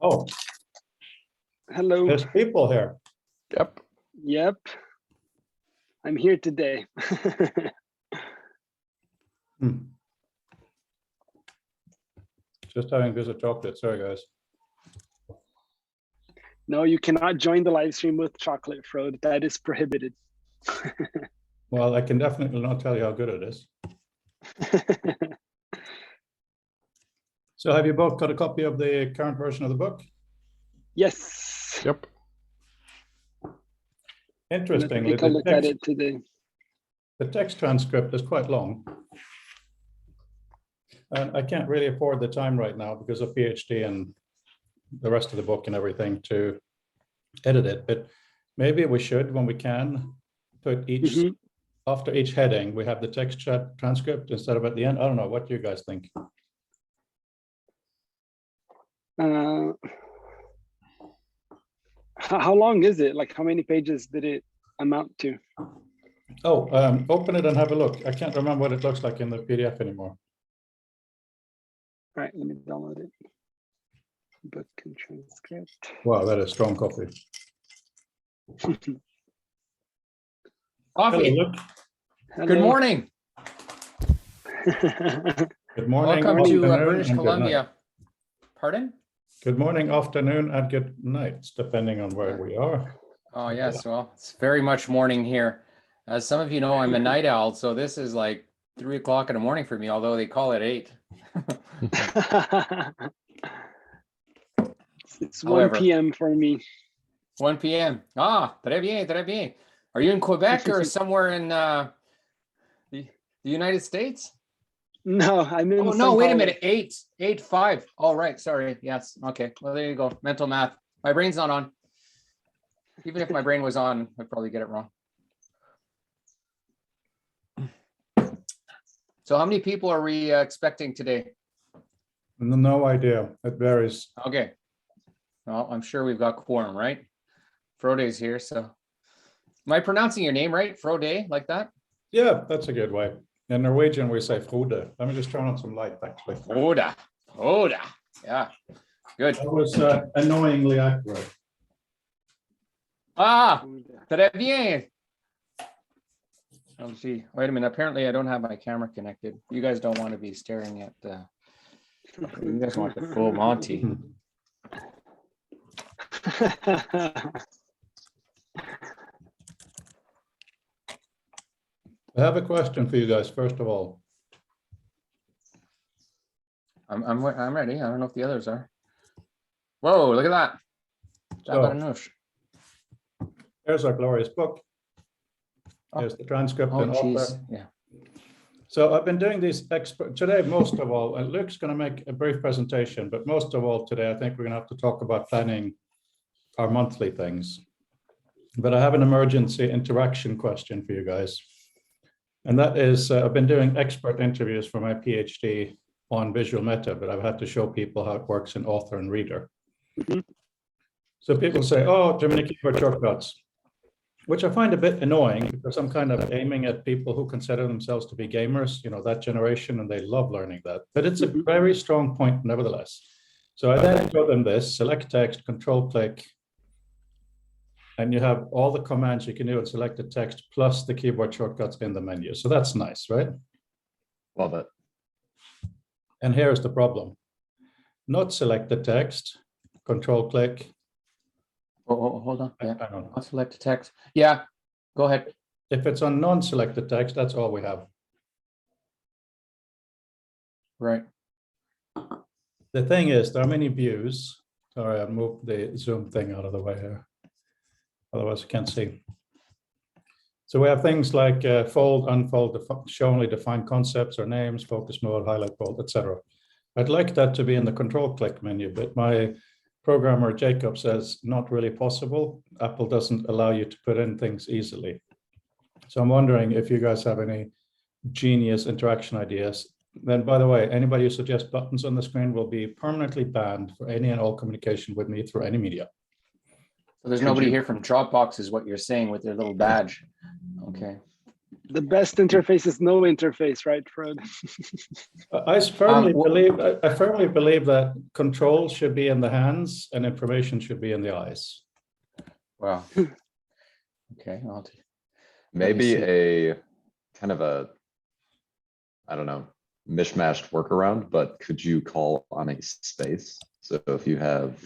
Oh, Hello. there's people here. Yep. Yep. I'm here today. Just having a piece of chocolate. Sorry, guys. No, you cannot join the live stream with chocolate, Frode. That is prohibited. Well, I can definitely not tell you how good it is. So have you both got a copy of the current version of the book? Yes. Yep. Interestingly, Take a look at it today. the text transcript is quite long. And I can't really afford the time right now because of PhD and the rest of the book and everything to edit it. But maybe we should, when we can, put each, after each heading, we have the text chat transcript instead of at the end. I don't know. What do you guys think? How long is it? Like, how many pages did it amount to? Oh, open it and have a look. I can't remember what it looks like in the PDF anymore. All right, let me download it. Book and transcript. Wow, that is strong copy. Coffee. Hello, Luc. Good morning. Good morning. Welcome to afternoon, British and good night. Columbia. Pardon? Good morning, afternoon, and good night, depending on where we are. Oh, yes. Well, it's very much morning here. As some of you know, I'm a night owl, so this is like 3 o'clock in the morning for me, although they call it 8. It's However. 1 p.m. for me. 1 p.m. Ah, très bien, très bien. Are you in Quebec or somewhere in the United States? No, I'm in. Oh, no, wait a minute. 8:05. All right. Sorry. Yes. Okay. Well, there you go. Mental math. My brain's not on. Even if my brain was on, I'd probably get it wrong. So how many people are we expecting today? No idea. It varies. Okay. Well, I'm sure we've got quorum, right? Frode's here. So am I pronouncing your name right? Frode, like that? Yeah, that's a good way. In Norwegian, we say Frode. Let me just turn on some light, actually. Frode. Frode. Yeah. Good. That was annoyingly accurate. Ah, très bien. Oh, gee. Wait a minute. Apparently, I don't have my camera connected. You guys don't want to be staring at. You guys want the full Monty. I have a question for you guys, first of all. I'm ready. I don't know if the others are. Whoa, look at that. Here's our glorious book. Oh. Here's the transcript Oh, and author. geez. Yeah. So I've been doing these today, most of all, and Luc's going to make a brief presentation, but most of all today, I think we're going to have to talk about planning our monthly things. But I have an emergency interaction question for you guys. And that is, I've been doing expert interviews for my PhD on visual meta, but I've had to show people how it works in author and reader. So people say, oh, too many keyboard shortcuts, which I find a bit annoying because I'm kind of aiming at people who consider themselves to be gamers, you know, that generation, and they love learning that. But it's a very strong point nevertheless. So I then show them this, select text, control click, and you have all the commands you can do in selected text plus the keyboard shortcuts in the menu. So that's nice, right? Love it. And here's the problem. Not selected text, control click. Oh, hold on. Yeah. I don't know. I'll select text. Yeah. Go ahead. If it's on non-selected text, that's all we have. Right. The thing is, there are many views. Sorry, I'll move the Zoom thing out of the way here. Otherwise, you can't see. So we have things like fold, unfold, show only defined concepts or names, focus mode, highlight bold, etc. I'd like that to be in the control click menu, but my programmer Jacob says not really possible. Apple doesn't allow you to put in things easily. So I'm wondering if you guys have any genius interaction ideas. Then, by the way, anybody who suggests buttons on the screen will be permanently banned for any and all communication with me through any media. So there's nobody here from Dropbox is what you're saying with their little badge. Okay. The best interface is no interface, right, Frode? I firmly believe that control should be in the hands and information should be in the eyes. Wow. Okay. Maybe see. a kind of a, I don't know, mishmashed workaround, but could you call on a space? So if you have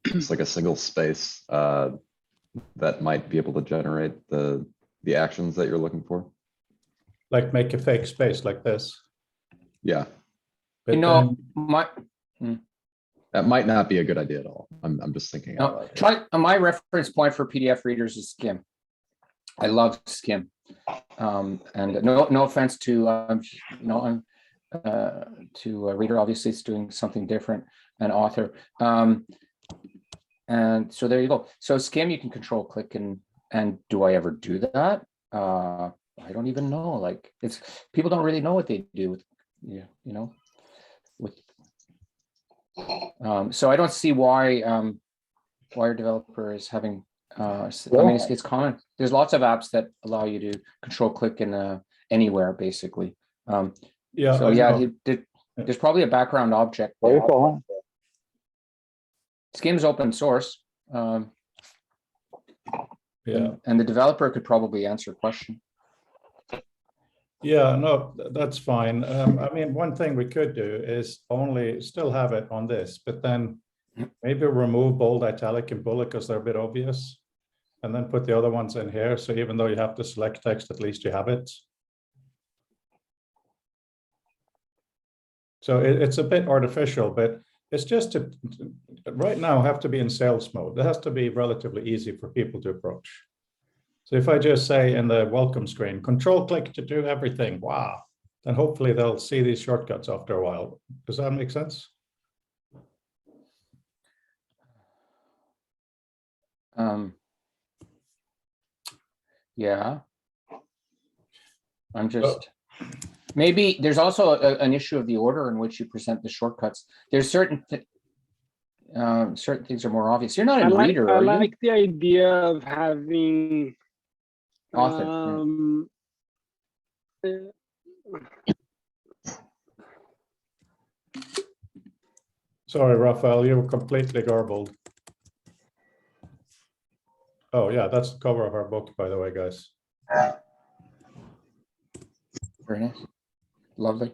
just like a single space that might be able to generate the actions that you're looking for. Like make a fake space like this. Yeah, But You know, that might not be a good idea at all. I'm just thinking. out no, loud. try my reference point for PDF readers is Skim. I love Skim. And no offense to to a reader, obviously it's doing something different, an author. And so there you go. So Skim, you can control click and do I ever do that? I don't even know. Like it's people don't really know what they do with with so I don't see why a developer is having I mean it's common. There's lots of apps that allow you to control click in anywhere basically. yeah. So yeah, there's probably a background object. Skim's open source. Yeah. And the developer could probably answer a question. Yeah, no, that's fine. I mean, one thing we could do is only still have it on this, but then maybe remove bold, italic, and bullet because they're a bit obvious, and then put the other ones in here. So even though you have to select text, at least you have it. So it's a bit artificial, but it's just to right now have to be in sales mode. It has to be relatively easy for people to approach. So if I just say in the welcome screen, control click to do everything, wow, then hopefully they'll see these shortcuts after a while. Does that make sense? Yeah. I'm just, maybe there's also an issue of the order in which you present the shortcuts. There's certain things are more obvious. You're not a reader, I are you? like the idea of having Author. Sorry, Rafael, you were completely garbled. Oh yeah, that's the cover of our book, by the way, guys. Very nice. Lovely.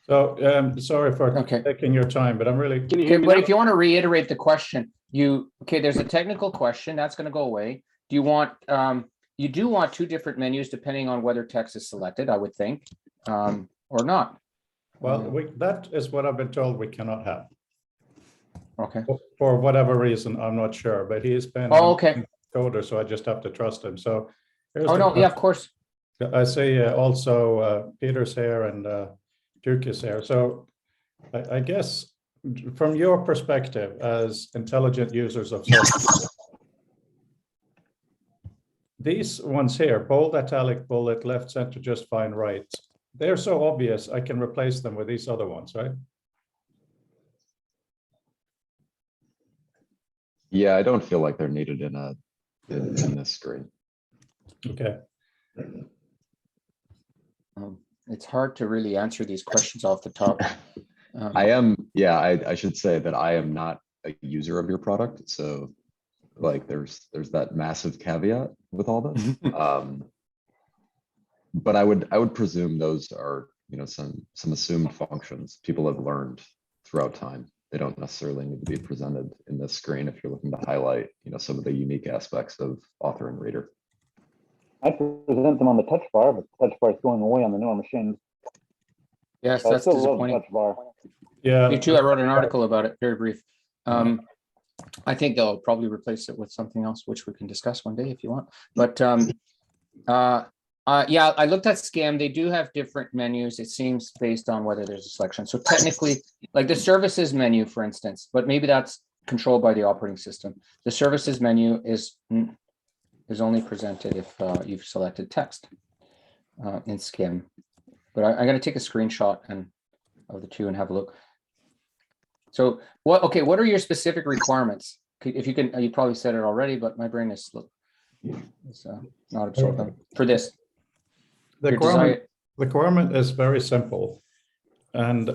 So sorry for Okay. taking your time, but I'm really Can you hear Okay, me but now? if you want to reiterate the question, there's a technical question that's going to go away. Do you want, you do want two different menus depending on whether text is selected, I would think, or not. well. That is what I've been told we cannot have. Okay. For whatever reason, I'm not sure, but he's been Oh, okay. a coder, so I just have to trust him. So here's Oh, the no, yeah, of question. course. I see also Peter's here and Duke is here. So I guess from your perspective as intelligent users of software, these ones here, bold, italic, bullet, left, center, just fine, right, they're so obvious I can replace them with these other ones, right? Yeah, I don't feel like they're needed in this screen. Okay. It's hard to really answer these questions off the top. I should say that I am not a user of your product. So like there's that massive caveat with all this. But I would presume those are, some assumed functions people have learned throughout time. They don't necessarily need to be presented in this screen if you're looking to highlight, some of the unique aspects of author and reader. I present them on the touch bar, but the touch bar is going away on the newer machines. Yes, I that's still love the disappointing. touch bar. Yeah. Me too. I wrote an article about it, very brief. I think they'll probably replace it with something else, which we can discuss one day if you want. But yeah, I looked at Scam. They do have different menus. It seems based on whether there's a selection. So technically, like the services menu, for instance, but maybe that's controlled by the operating system. The services menu is only presented if you've selected text in Scam. But I'm going to take a screenshot of the two and have a look. So what are your specific requirements? if you can, you probably said it already, but my brain is not absorbing for this. The Your requirement, desire- the requirement is very simple and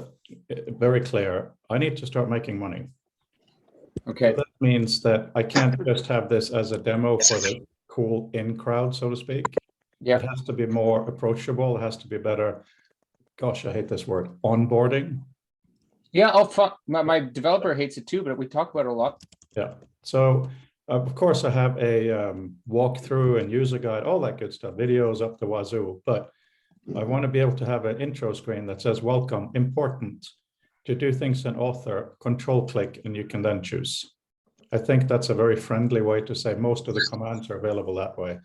very clear. I need to start making money. Okay, So that means that I can't just have this as a demo for the cool in crowd, so to speak. yeah, It has to be more approachable. It has to be better. Gosh, I hate this word, onboarding. yeah. My developer hates it too, but we talk about it a lot. Yeah. So of course I have a walkthrough and user guide, all that good stuff, videos up the wazoo, but I want to be able to have an intro screen that says, welcome, important. To do things in author, control click, and you can then choose. I think that's a very friendly way to say most of the commands are available that way.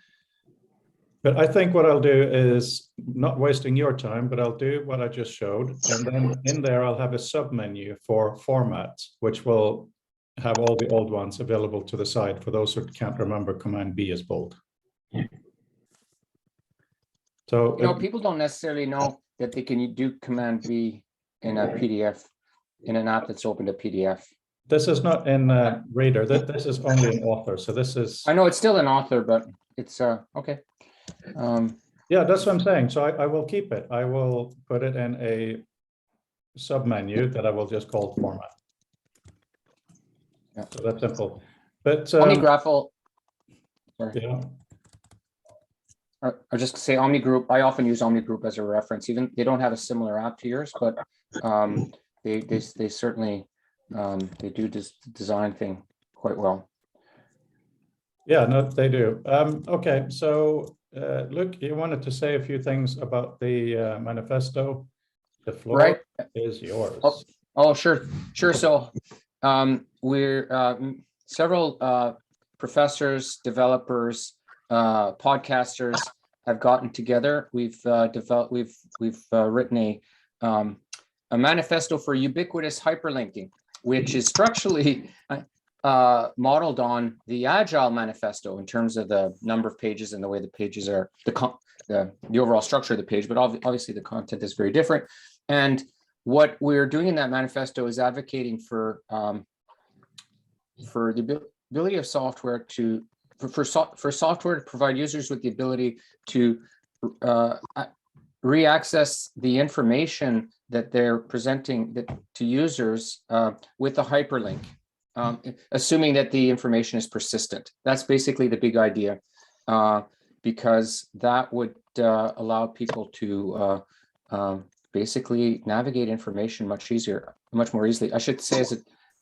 But I think what I'll do is not wasting your time, but I'll do what I just showed. And then in there, I'll have a sub menu for formats, which will have all the old ones available to the side for those who can't remember Command B is bold. So You know, people don't necessarily know that they can do Command B in a PDF, in an app that's open to PDF. this is not in Reader. This is only in Author. So this is. I know it's still an author, but it's okay. Yeah, that's what I'm saying. So I will keep it. I will put it in a sub menu that I will just call format. Yeah. So that's simple. But OmniGraphal. Sorry. yeah, I just say OmniGroup. I often use OmniGroup as a reference. Even they don't have a similar app to yours, but they certainly they do this design thing quite well. yeah, no, they do. Okay, so Luc, you wanted to say a few things about the manifesto. The floor Right. is yours. Oh, sure. So we're several professors, developers, podcasters have gotten together. We've developed. We've written a manifesto for ubiquitous hyperlinking, which is structurally modeled on the Agile manifesto in terms of the number of pages and the way the pages are, the overall structure of the page, but obviously the content is very different. And what we're doing in that manifesto is advocating for the ability of software to, for software to provide users with the ability to re-access the information that they're presenting to users with a hyperlink. Assuming that the information is persistent. That's basically the big idea, because that would allow people to basically navigate information much more easily. I should say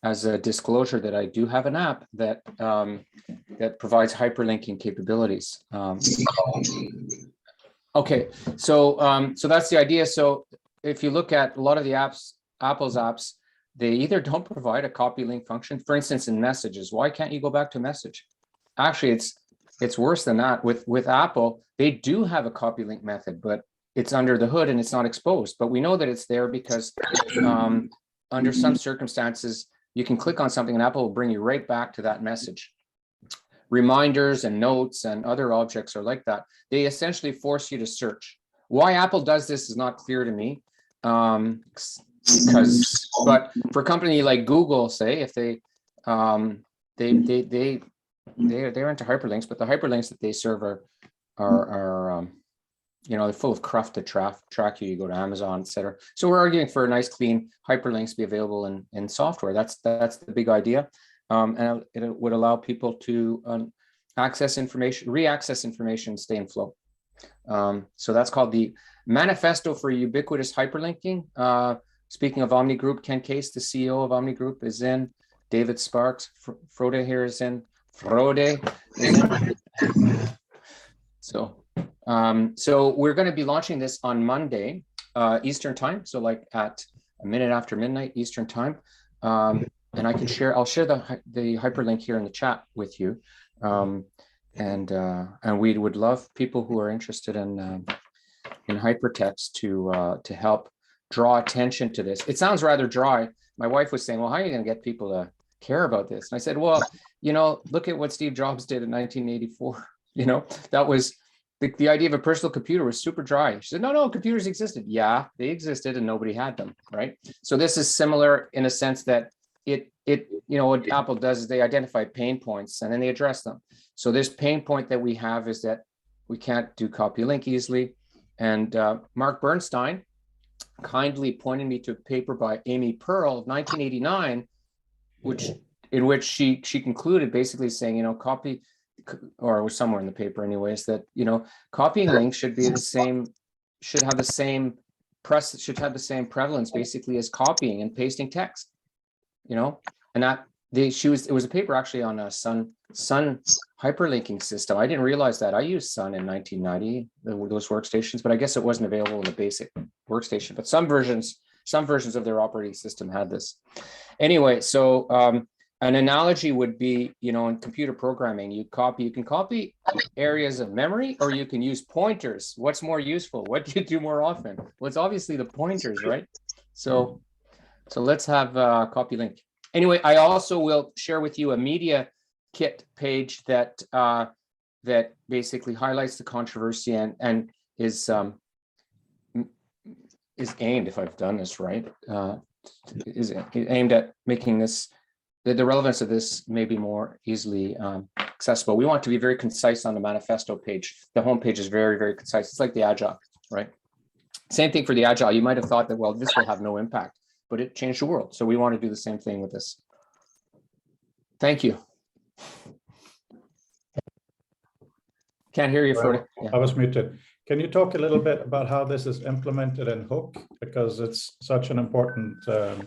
as a disclosure that I do have an app that that provides hyperlinking capabilities. Okay, so that's the idea. So if you look at a lot of the apps, Apple's apps, they either don't provide a copy link function. For instance, in messages, why can't you go back to message? Actually, it's worse than that. With Apple, they do have a copy link method, but it's under the hood and it's not exposed. But we know that it's there because under some circumstances, you can click on something and Apple will bring you right back to that message. Reminders and notes and other objects are like that. They essentially force you to search. Why Apple does this is not clear to me. But for a company like Google, say, if they're into hyperlinks, but the hyperlinks that they serve are they're full of cruft to track you. You go to Amazon, etc. So we're arguing for a nice, clean hyperlinks to be available in software. That's the big idea, and it would allow people to access information, re-access information, stay in flow. So that's called the Manifesto for Ubiquitous Hyperlinking. Speaking of OmniGroup, Ken Case, the CEO of OmniGroup, is in. David Sparks, Frode here is in. Frode is in. So we're going to be launching this on Monday, Eastern time. So like at a minute after midnight Eastern time. And I'll share the hyperlink here in the chat with you. And we would love people who are interested in hypertext to help draw attention to this. It sounds rather dry. My wife was saying, well, how are you going to get people to care about this? And I said, well, look at what Steve Jobs did in 1984. That was the idea of a personal computer was super dry. She said, no, computers existed. Yeah, they existed and nobody had them, right? So this is similar in a sense that what Apple does is they identify pain points and then they address them. So this pain point that we have is that we can't do copy link easily. And Mark Bernstein kindly pointed me to a paper by Amy Pearl of 1989, in which she concluded basically saying, copy, or it was somewhere in the paper anyways, that, copying links should be the same, should have the same prevalence basically as copying and pasting text, and that it was a paper actually on a Sun hyperlinking system. I didn't realize that. I used Sun in 1990, those workstations, but I guess it wasn't available in the basic workstation. But some versions of their operating system had this. Anyway, so an analogy would be, in computer programming, you can copy areas of memory, or you can use pointers. What's more useful? What do you do more often? Well, it's obviously the pointers, right? So let's have copy link. Anyway, I also will share with you a media kit page that basically highlights the controversy and is aimed, if I've done this right, is aimed at making this the relevance of this maybe more easily accessible. We want to be very concise on the manifesto page. The homepage is very, very concise. It's like the Agile, right? Same thing for the Agile. You might have thought that, well, this will have no impact, but it changed the world. So we want to do the same thing with this. Thank you. Can't hear you, Frode. Yeah. I was muted. Can you talk a little bit about how this is implemented in Hook? Because it's such an important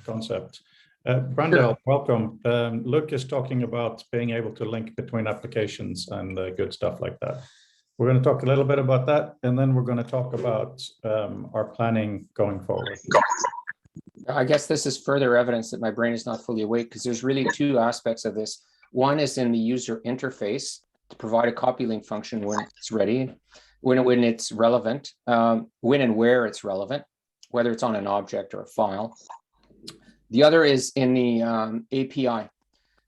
concept. Brendan, welcome. Luc is talking about being able to link between applications and good stuff like that. We're going to talk a little bit about that, and then we're going to talk about our planning going forward. I guess this is further evidence that my brain is not fully awake, because there's really two aspects of this. One is in the user interface to provide a copy link function when it's ready, when it's relevant, when and where it's relevant, whether it's on an object or a file. The other is in the API.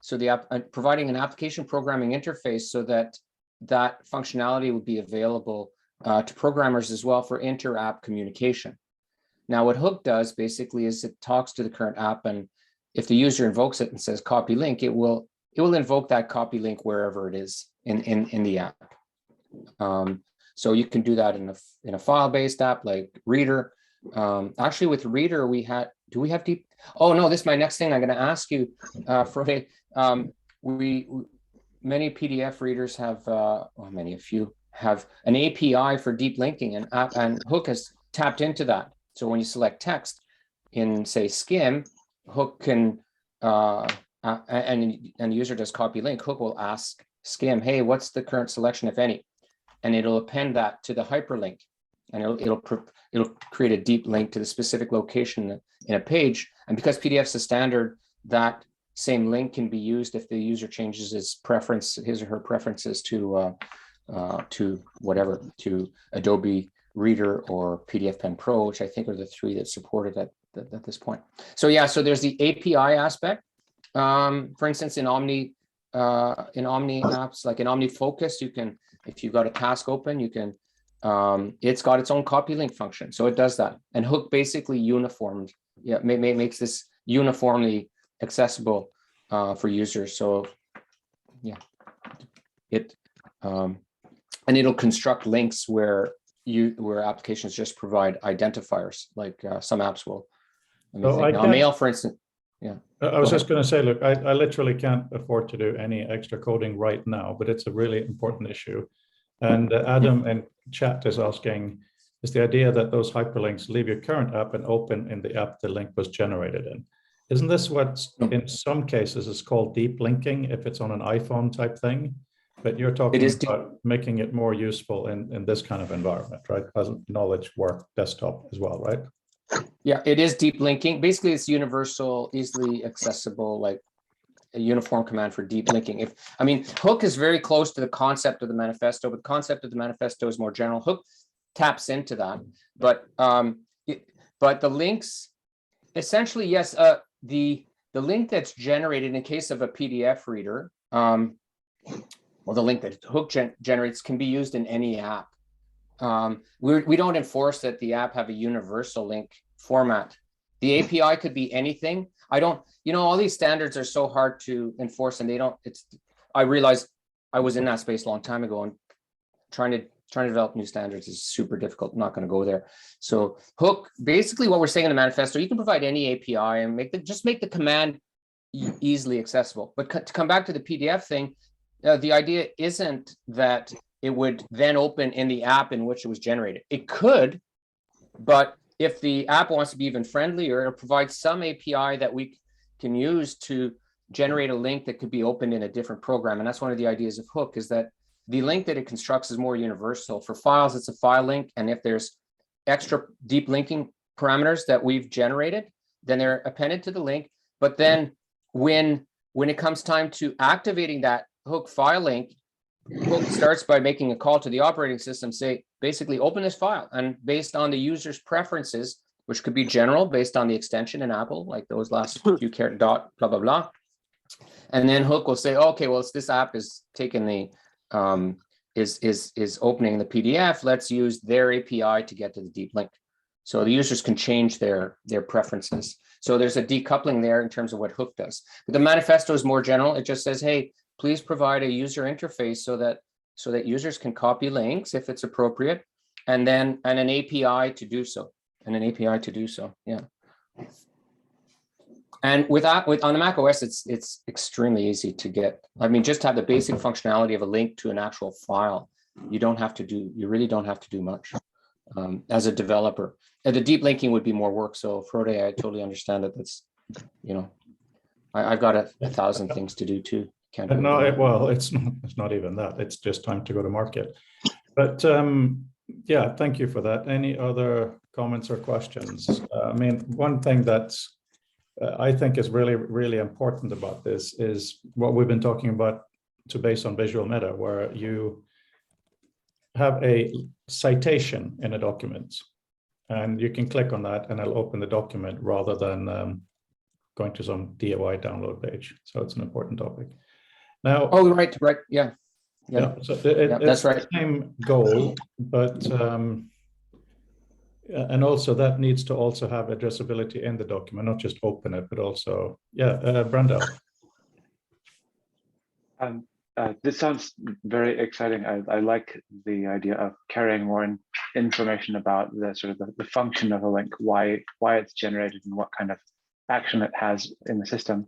So providing an application programming interface so that that functionality would be available to programmers as well for inter-app communication. Now, what Hook does basically is it talks to the current app, and if the user invokes it and says copy link, it will invoke that copy link wherever it is in the app. So you can do that in a file-based app like Reader. Actually, with Reader, do we have deep? Oh no, this is my next thing I'm going to ask you, Frode. Many PDF readers have, a few have an API for deep linking, and Hook has tapped into that. So when you select text in, say, Skim, Hook can, and the user does copy link, Hook will ask Skim, hey, what's the current selection, if any? And it'll append that to the hyperlink, and it'll create a deep link to the specific location in a page. And because PDF's a standard, that same link can be used if the user changes his or her preferences to whatever, to Adobe Reader or PDF Pen Pro, which I think are the three that supported at this point. So yeah, so there's the API aspect. For instance, in Omni apps, like in OmniFocus, you can, if you've got a task open, you can, it's got its own copy link function. So it does that. And Hook basically makes this uniformly accessible for users. So yeah, and it'll construct links where applications just provide identifiers, like some apps will. Now, Mail, for instance. Yeah. I was just going to say, look, I literally can't afford to do any extra coding right now, but it's a really important issue. And Adam in chat is asking, is the idea that those hyperlinks leave your current app and open in the app the link was generated in? Isn't this what in some cases is called deep linking if it's on an iPhone type thing? But you're talking about making it more useful in this kind of environment, right? As knowledge work desktop as well, right? Yeah, it is deep linking. Basically, it's universal, easily accessible, like a uniform command for deep linking. Hook is very close to the concept of the manifesto, but the concept of the manifesto is more general. Hook taps into that, but the links, essentially, yes, the link that's generated in case of a PDF reader, or the link that Hook generates can be used in any app. We don't enforce that the app have a universal link format. The API could be anything. I don't, all these standards are so hard to enforce, and I realized I was in that space a long time ago, and trying to develop new standards is super difficult. I'm not going to go there. So hook, basically what we're saying in the manifesto, you can provide any API and just make the command easily accessible. But to come back to the PDF thing, the idea isn't that it would then open in the app in which it was generated. It could, but if the app wants to be even friendlier, it'll provide some API that we can use to generate a link that could be opened in a different program. And that's one of the ideas of hook, is that the link that it constructs is more universal. For files, it's a file link. And if there's extra deep linking parameters that we've generated, then they're appended to the link. But then when it comes time to activating that hook file link, hook starts by making a call to the operating system, say, basically open this file. And based on the user's preferences, which could be general based on the extension in Apple, like those last few dot, blah, blah, blah. And then hook will say, okay, well, this app is taking the, is opening the PDF. Let's use their API to get to the deep link. So the users can change their preferences. So there's a decoupling there in terms of what hook does. But the manifesto is more general. It just says, hey, please provide a user interface so that users can copy links if it's appropriate, and an API to do so, Yeah. And on the Mac OS, it's extremely easy to get. I mean, just have the basic functionality of a link to an actual file. You really don't have to do much as a developer. And the deep linking would be more work. So Frode, I totally understand that. That's, I've got a 1,000 things to do too. No, it's not even that. It's just time to go to market. But yeah, thank you for that. Any other comments or questions? I mean, one thing that's I think is really, really important about this is what we've been talking about based on visual meta, where you have a citation in a document and you can click on that and it'll open the document rather than going to some DIY download page. So it's an important topic. Now, right, yeah. So that's right. The same goal, but and also that needs to also have addressability in the document, not just open it, but also, Brendan. This sounds very exciting. I like the idea of carrying more information about the sort of the function of a link, why it's generated, and what kind of action it has in the system.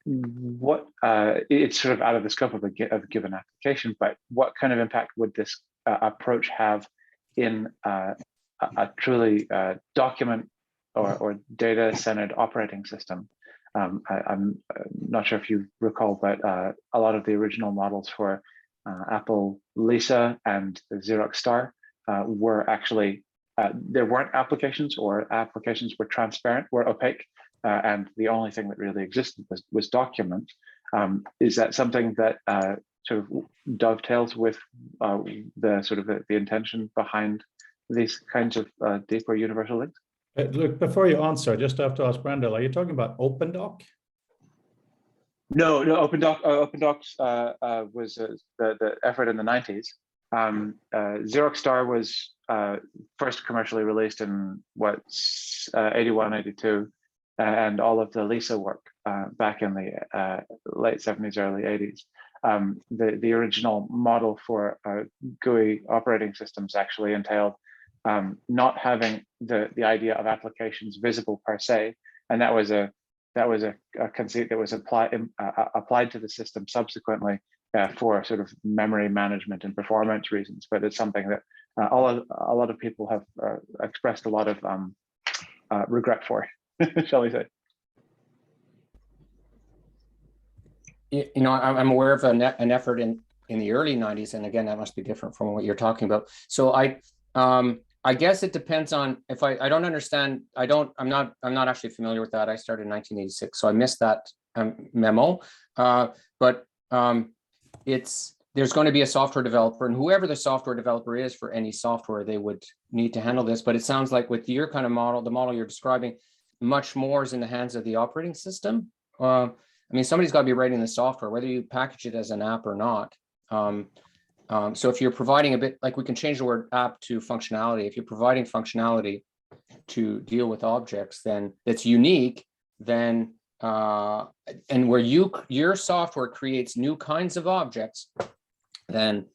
It's sort of out of the scope of a given application, but what kind of impact would this approach have in a truly document or data-centered operating system? I'm not sure if you recall, but a lot of the original models for Apple Lisa and the Xerox Star were actually, there weren't applications, or applications were transparent, were opaque, and the only thing that really existed was document. Is that something that sort of dovetails with the sort of the intention behind these kinds of deeper universal links? Look, before you answer, just have to ask Brendan, are you talking about OpenDoc? No, OpenDocs was the effort in the 90s. Xerox Star was first commercially released in 81, 82, and all of the Lisa work back in the late 70s, early 80s. The original model for GUI operating systems actually entailed not having the idea of applications visible per se, and that was a conceit that was applied to the system subsequently for sort of memory management and performance reasons. But it's something that a lot of people have expressed a lot of regret for, shall we say? I'm aware of an effort in the early 90s, and again, that must be different from what you're talking about. So I guess it depends on if I don't understand. I'm not actually familiar with that. I started in 1986, so I missed that memo. But there's going to be a software developer, and whoever the software developer is for any software, they would need to handle this. But it sounds like with your kind of model, the model you're describing, much more is in the hands of the operating system. I mean, somebody's got to be writing the software, whether you package it as an app or not. So if you're providing a bit, like we can change the word app to functionality. If you're providing functionality, to deal with objects, then that's unique, then and where your software creates new kinds of objects, then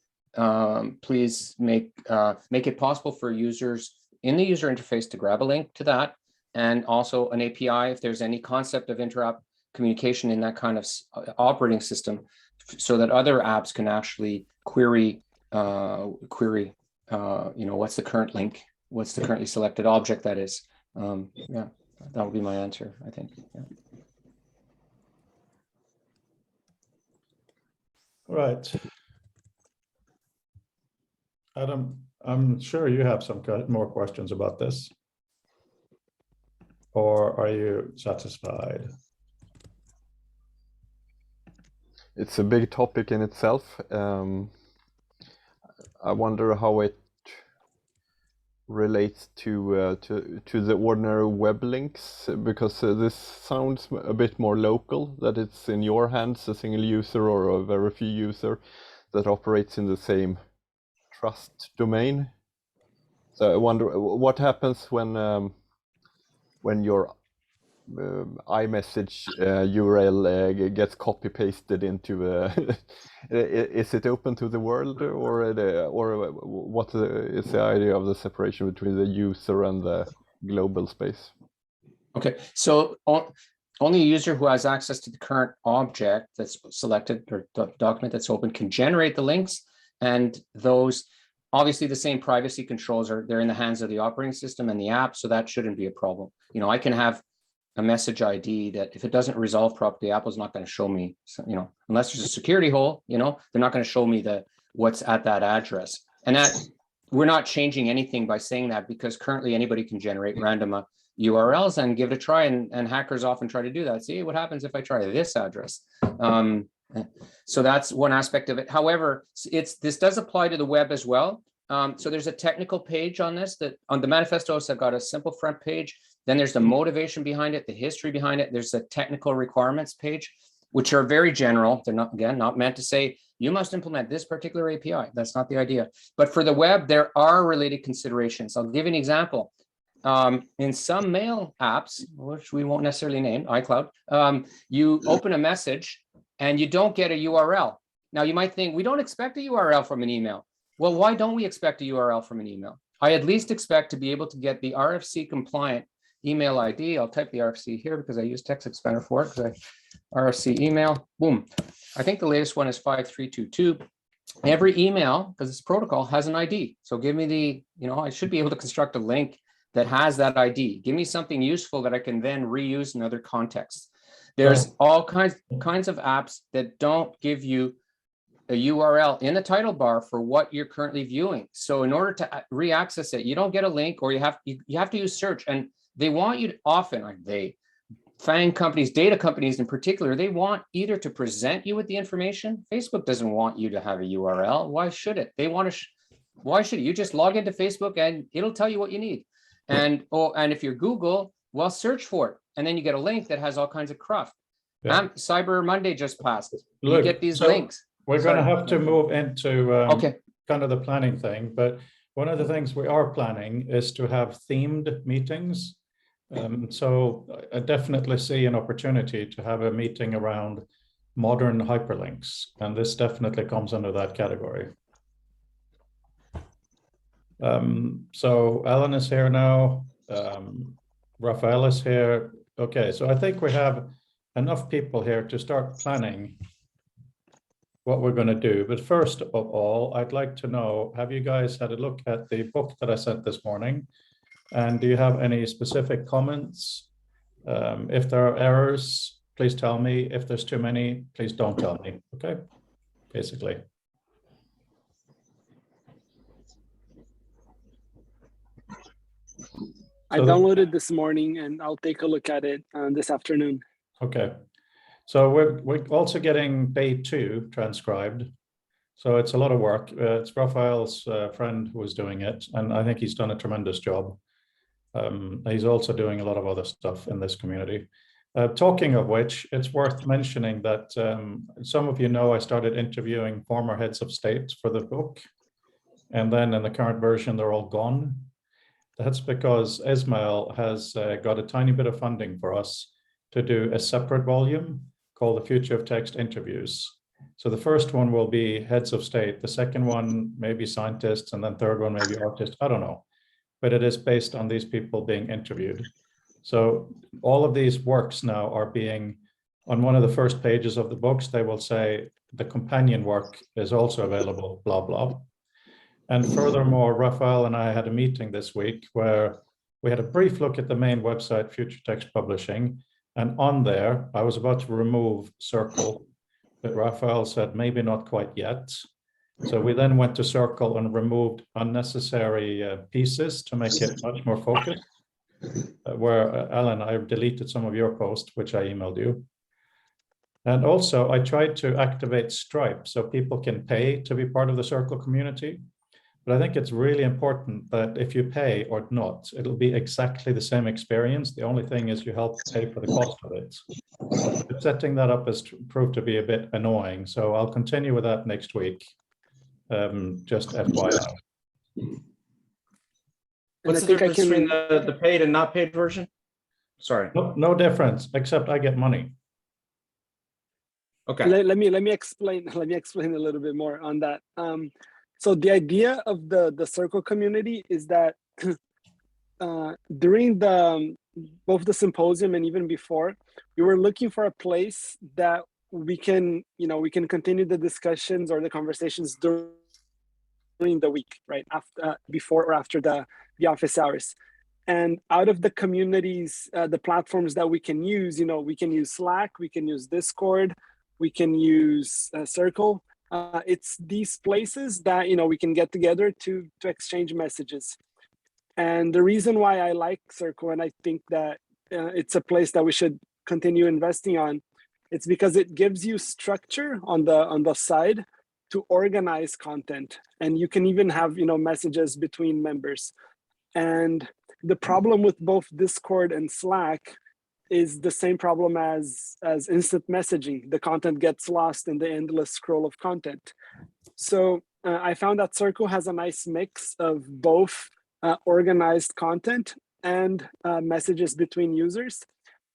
please make it possible for users in the user interface to grab a link to that, and also an API if there's any concept of interop communication in that kind of operating system, so that other apps can actually query, what's the current link, what's the currently selected object that is. Yeah, that would be my answer, I think. Yeah. Right. Adam, I'm sure you have some more questions about this. Or are you satisfied? It's a big topic in itself. I wonder how it relates to the ordinary web links, because this sounds a bit more local, that it's in your hands, a single user or a very few user that operates in the same trust domain. So I wonder what happens when your iMessage URL gets copy pasted into is it open to the world, or what is the idea of the separation between the user and the global space? Okay, so only a user who has access to the current object that's selected or document that's open can generate the links, and those, obviously the same privacy controls they're in the hands of the operating system and the app, so that shouldn't be a problem. I can have a message ID that if it doesn't resolve properly, Apple's not going to show me, unless there's a security hole, they're not going to show me what's at that address. And that we're not changing anything by saying that, because currently anybody can generate random URLs and give it a try, and hackers often try to do that. See what happens if I try this address. So that's one aspect of it. However, this does apply to the web as well. So there's a technical page on this, that on the Manifesto, I've got a simple front page. Then there's the motivation behind it, the history behind it. There's a technical requirements page, which are very general. They're not meant to say, you must implement this particular API. That's not the idea. But for the web, there are related considerations. I'll give you an example. In some mail apps, which we won't necessarily name, iCloud, you open a message and you don't get a URL. Now you might think, we don't expect a URL from an email. Well, why don't we expect a URL from an email? I at least expect to be able to get the RFC compliant email ID. I'll type the RFC here because I use Text Expander for it. RFC email, boom. I think the latest one is 5322. Every email, because it's protocol, has an ID. So give me I should be able to construct a link that has that ID. Give me something useful that I can then reuse in other contexts. There's all kinds of apps that don't give you a URL in the title bar for what you're currently viewing. So in order to re-access it, you don't get a link, or you have to use search. And they want you to, often, FANG companies, data companies in particular, they want either to present you with the information. Facebook doesn't want you to have a URL. Why should it? They want to, why should it? You just log into Facebook and it'll tell you what you need. And if you're Google, well, search for it. And then you get a link that has all kinds of cruft. Yeah. Cyber Monday just passed. Look, you get these links. We're going to have to move into Okay. kind of the planning thing. But one of the things we are planning is to have themed meetings. So I definitely see an opportunity to have a meeting around modern hyperlinks. And this definitely comes under that category. So Alan is here now. Rafael is here. Okay, so I think we have enough people here to start planning what we're going to do. But first of all, I'd like to know, have you guys had a look at the book that I sent this morning? And do you have any specific comments? If there are errors, please tell me. If there's too many, please don't tell me, okay? Basically. I downloaded this morning and I'll take a look at it this afternoon. Okay. So we're also getting day 2 transcribed. So it's a lot of work. It's Rafael's friend who is doing it, and I think he's done a tremendous job. He's also doing a lot of other stuff in this community. Talking of which, it's worth mentioning that some of you know I started interviewing former heads of state for the book. And then in the current version, they're all gone. That's because Ismail has got a tiny bit of funding for us to do a separate volume called The Future of Text Interviews. So the first one will be heads of state, the second one maybe scientists, and then third one maybe artists, I don't know. But it is based on these people being interviewed. So all of these works now are being, on one of the first pages of the books, they will say the companion work is also available, blah, blah. And furthermore, Rafael and I had a meeting this week where we had a brief look at the main website, Future Text Publishing. And on there, I was about to remove Circle, but Rafael said maybe not quite yet. So we then went to Circle and removed unnecessary pieces to make it much more focused. Where Alan, I deleted some of your posts, which I emailed you. And also I tried to activate Stripe so people can pay to be part of the Circle community. But I think it's really important that if you pay or not, it'll be exactly the same experience. The only thing is you help pay for the cost of it. But setting that up has proved to be a bit annoying. So I'll continue with that next week. Just FYI. What's the difference between the paid and not paid version? Sorry. No difference, except I get money. Okay. Let me explain a little bit more on that. So the idea of the Circle community is that during both the symposium and even before, we were looking for a place that we can continue the discussions or the conversations during the week, right? After, before or after the office hours. And out of the communities, the platforms that we can use, we can use Slack, we can use Discord, we can use Circle. It's these places that we can get together to exchange messages. And the reason why I like Circle, and I think that it's a place that we should continue investing on, it's because it gives you structure on the side to organize content, and you can even have messages between members. And the problem with both Discord and Slack is the same problem as instant messaging. The content gets lost in the endless scroll of content. So I found that Circle has a nice mix of both organized content and messages between users.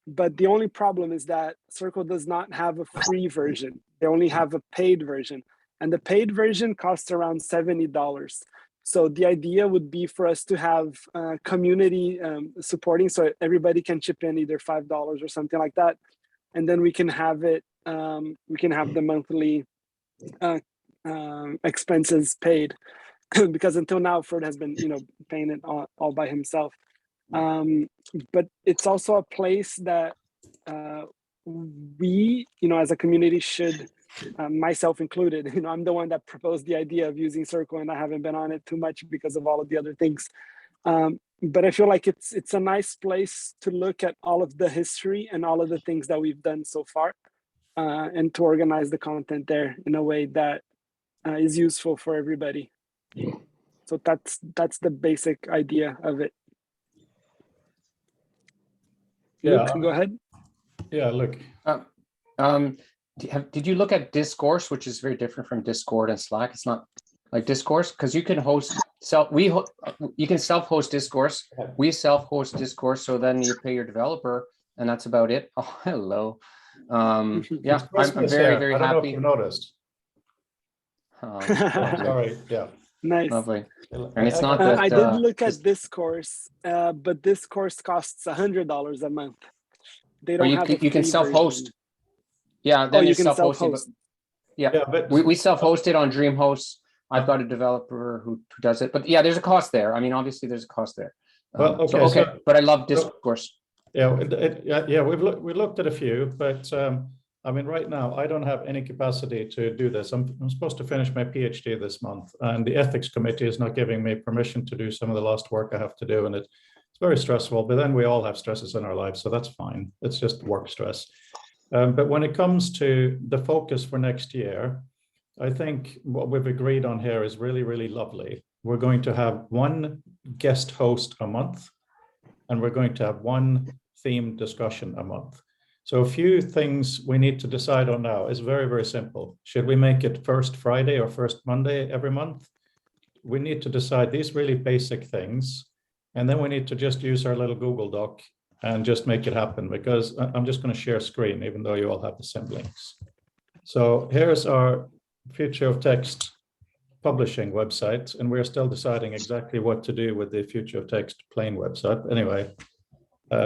But the only problem is that Circle does not have a free version. They only have a paid version. And the paid version costs around $70. So the idea would be for us to have community supporting, so everybody can chip in either $5 or something like that, and then we can have it. We can have the monthly expenses paid, because until now, Frode has been paying it all by himself. But it's also a place that we, as a community, should. Myself included, I'm the one that proposed the idea of using Circle, and I haven't been on it too much because of all of the other things. But I feel like it's a nice place to look at all of the history and all of the things that we've done so far, and to organize the content there in a way that is useful for everybody. So that's the basic idea of it. Yeah. Luc, go ahead. Yeah, look. Did you look at Discourse, which is very different from Discord and Slack? It's not like Discourse because you can host you can self-host Discourse. We self-host Discourse, so then you pay your developer, and that's about it. Oh, hello. Yeah, I'm very I don't know happy. if you noticed. Sorry. Yeah. Nice. Lovely. And it's not that I did look at Discourse, but Discourse costs $100 a month. They don't have. You can self-host. Yeah, then you can self-host. Yeah, but we self-host it on DreamHost. I've got a developer who does it, but yeah, there's a cost there. I mean, obviously, there's a cost there. Well, okay, but I love Discourse. Yeah, we looked at a few, but I mean, right now I don't have any capacity to do this. I'm supposed to finish my PhD this month, and the ethics committee is not giving me permission to do some of the last work I have to do, and it's very stressful. But then we all have stresses in our lives, so that's fine. It's just work stress. But when it comes to the focus for next year, I think what we've agreed on here is really, really lovely. We're going to have one guest host a month, and we're going to have one themed discussion a month. So a few things we need to decide on now is very, very simple. Should we make it first Friday or first Monday every month? We need to decide these really basic things. And then we need to just use our little Google Doc and just make it happen, because I'm just going to share screen, even though you all have the same links. So here's our Future of Text publishing website, and we're still deciding exactly what to do with the Future of Text plain website. Anyway,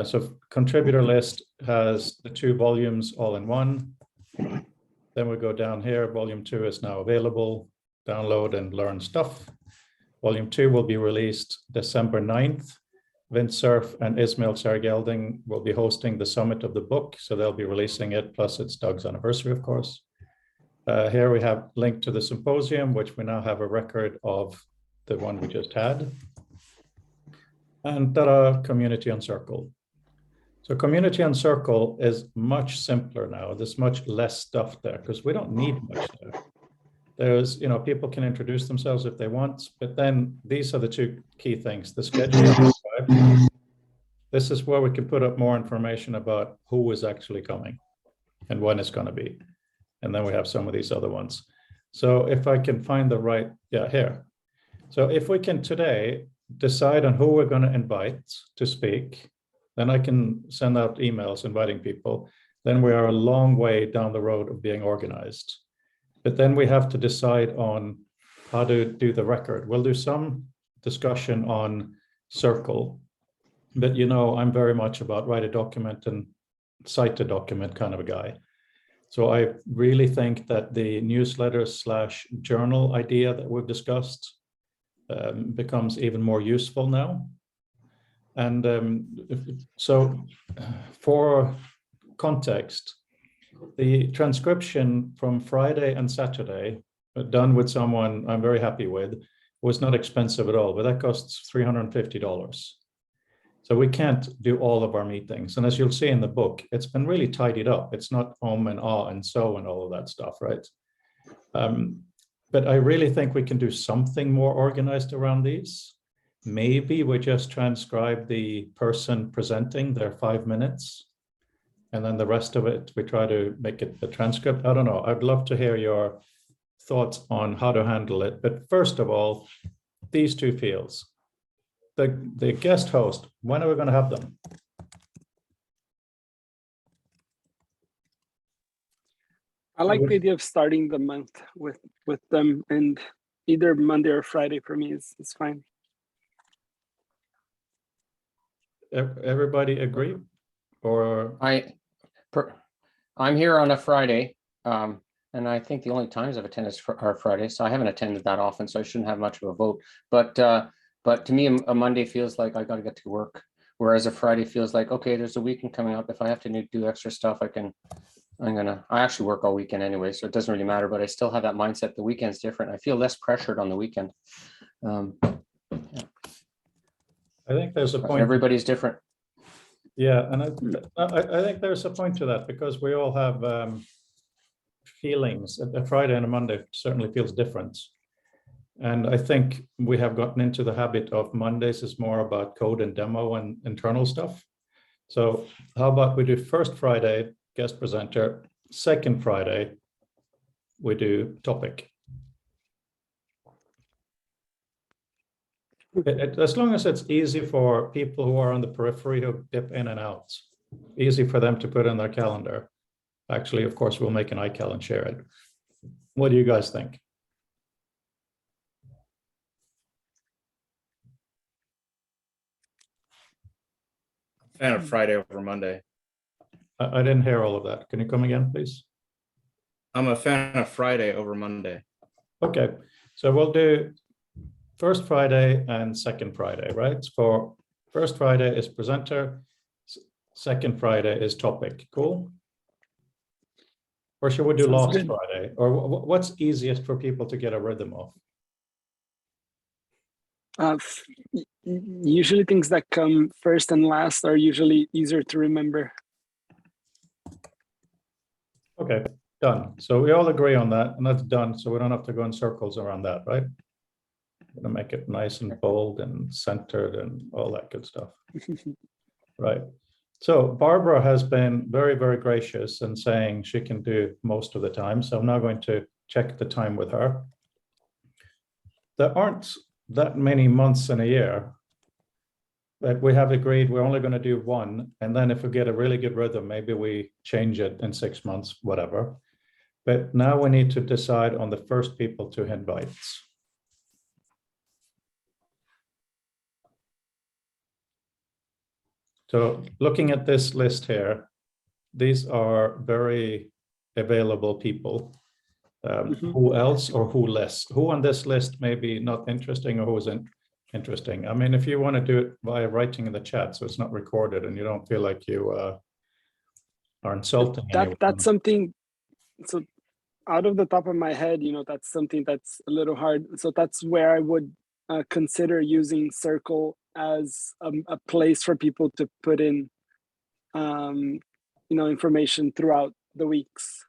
so contributor list has the 2 volumes all in one. Then we go down here, volume 2 is now available, download and learn stuff. Volume 2 will be released December 9th. Vint Cerf and Ismail Sergelding will be hosting the summit of the book, so they'll be releasing it, plus it's Doug's anniversary, of course. Here we have linked to the symposium, which we now have a record of the one we just had. And ta-da, Community on Circle. So Community on Circle is much simpler now. There's much less stuff there because we don't need much there. There's, people can introduce themselves if they want, but then these are the 2 key things: the schedule. This is where we can put up more information about who is actually coming and when it's going to be. And then we have some of these other ones. So if I can find the right, here. So if we can today decide on who we're going to invite to speak, then I can send out emails inviting people. Then we are a long way down the road of being organized. But then we have to decide on how to do the record. We'll do some discussion on Circle, but I'm very much about write a document and cite a document kind of a guy. So I really think that the newsletter/journal idea that we've discussed becomes even more useful now. And so for context, the transcription from Friday and Saturday, done with someone I'm very happy with, was not expensive at all, but that costs $350. So we can't do all of our meetings. And as you'll see in the book, it's been really tidied up. It's not and and so and all of that stuff, right? But I really think we can do something more organized around these. Maybe we just transcribe the person presenting their 5 minutes, and then the rest of it, we try to make it the transcript. I don't know. I'd love to hear your thoughts on how to handle it. But first of all, these 2 fields. The guest host, when are we going to have them? I like the idea of starting the month with them, and either Monday or Friday for me is fine. Everybody agree? Or I'm here on a Friday, and I think the only times I've attended are Fridays, so I haven't attended that often, so I shouldn't have much of a vote. But to me, a Monday feels like I got to get to work, whereas a Friday feels like, okay, there's a weekend coming up. If I have to do extra stuff, I actually work all weekend anyway, so it doesn't really matter, but I still have that mindset. The weekend's different. I feel less pressured on the weekend. Yeah. I think there's a point. Everybody's different. Yeah, and I think there's a point to that, because we all have feelings. A Friday and a Monday certainly feels different. And I think we have gotten into the habit of Mondays is more about code and demo and internal stuff. So how about we do first Friday, guest presenter, second Friday, we do topic. As long as it's easy for people who are on the periphery who dip in and out, easy for them to put in their calendar. Actually, of course, we'll make an iCal and share it. What do you guys think? Fan of Friday over Monday. I didn't hear all of that. Can you come again, please? I'm a fan of Friday over Monday. Okay, so we'll do first Friday and second Friday, right? For first Friday is presenter, second Friday is topic. Cool? Or should we do last Friday? Or what's easiest for people to get a rhythm of? Usually things that come first and last are usually easier to remember. Okay, done. So we all agree on that, and that's done. So we don't have to go in circles around that, right? I'm gonna make it nice and bold and centered and all that good stuff. Right. So Barbara has been very, very gracious in saying she can do most of the time. So I'm now going to check the time with her. There aren't that many months in a year. But we have agreed we're only going to do one. And then if we get a really good rhythm, maybe we change it in 6 months, whatever. But now we need to decide on the first people to invite. So looking at this list here, these are very available people. Who else or who less? Who on this list may be not interesting or who isn't interesting? I mean, if you want to do it via writing in the chat, so it's not recorded and you don't feel like you are insulting anyone. That's something, so out of the top of my head, you know, that's something that's a little hard. So that's where I would consider using Circle as a place for people to put in, you know, information throughout the weeks.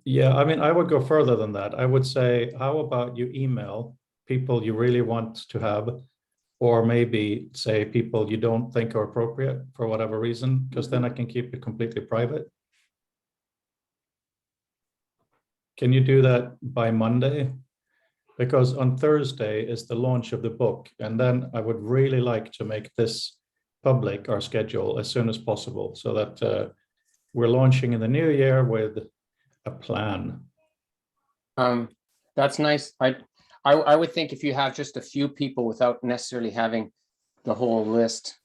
Yeah, I mean, I would go further than that. I would say, how about you email people you really want to have, or maybe say people you don't think are appropriate for whatever reason, because then I can keep it completely private. Can you do that by Monday? Because on Thursday is the launch of the book, and then I would really like to make this public, our schedule, as soon as possible, so that we're launching in the new year with a plan. That's nice. I would think if you have just a few people without necessarily having the whole list.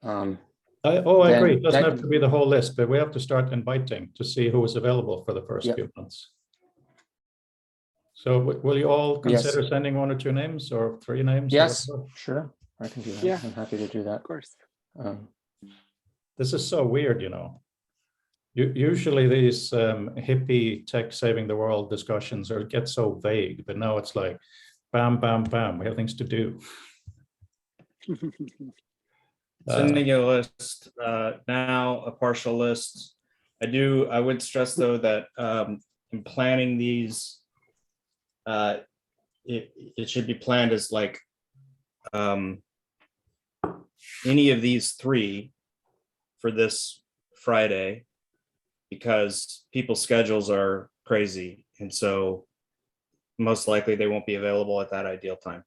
I agree. It doesn't have to be the whole list, but we have to start inviting to see who is available for the first few months. So will you all consider sending 1 or 2 names or 3 names? Yes, sure. I can do that. Yeah. I'm happy to do that. Of course. This is so weird, you know. Usually these hippie tech saving the world discussions get so vague, but now it's like, bam, bam, bam, we have things to do. Sending a list now, a partial list. I would stress though that in planning these, it should be planned as like any of these 3 for this Friday, because people's schedules are crazy. And so most likely they won't be available at that ideal time.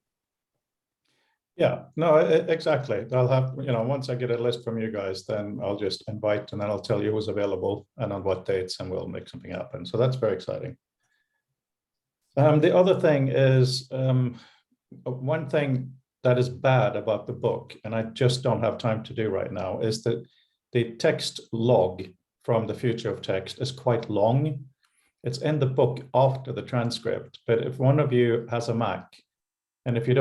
Yeah, no, exactly. I'll have, you know, once I get a list from you guys, then I'll just invite and then I'll tell you who's available and on what dates, and we'll make something happen. So that's very exciting. The other thing is, one thing that is bad about the book, and I just don't have time to do right now, is that the text log from the future of text is quite long. It's in the book after the transcript, but if one of you has a Mac, and if you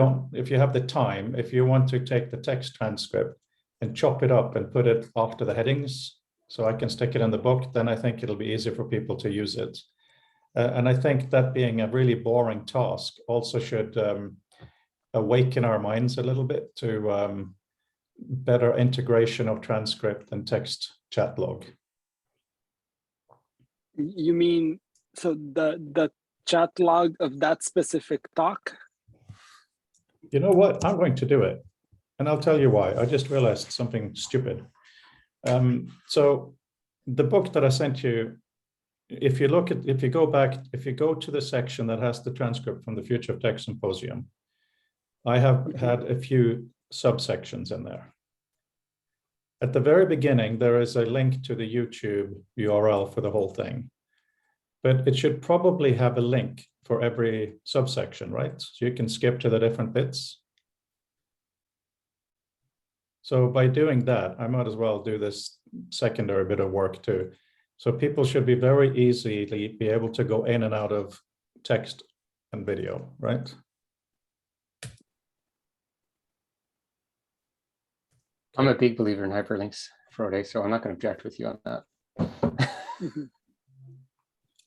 have the time, if you want to take the text transcript and chop it up and put it after the headings, so I can stick it in the book, then I think it'll be easier for people to use it. And I think that being a really boring task also should awaken our minds a little bit to better integration of transcript and text chat log. You mean, so the chat log of that specific talk? You know what? I'm going to do it. And I'll tell you why. I just realized something stupid. So the book that I sent you, if you go to the section that has the transcript from the Future of Text Symposium, I have had a few subsections in there. At the very beginning, there is a link to the YouTube URL for the whole thing, but it should probably have a link for every subsection, right? So you can skip to the different bits. So by doing that, I might as well do this secondary bit of work too. So people should be very easily be able to go in and out of text and video, right? I'm a big believer in hyperlinks, Frode, so I'm not going to object with you on that.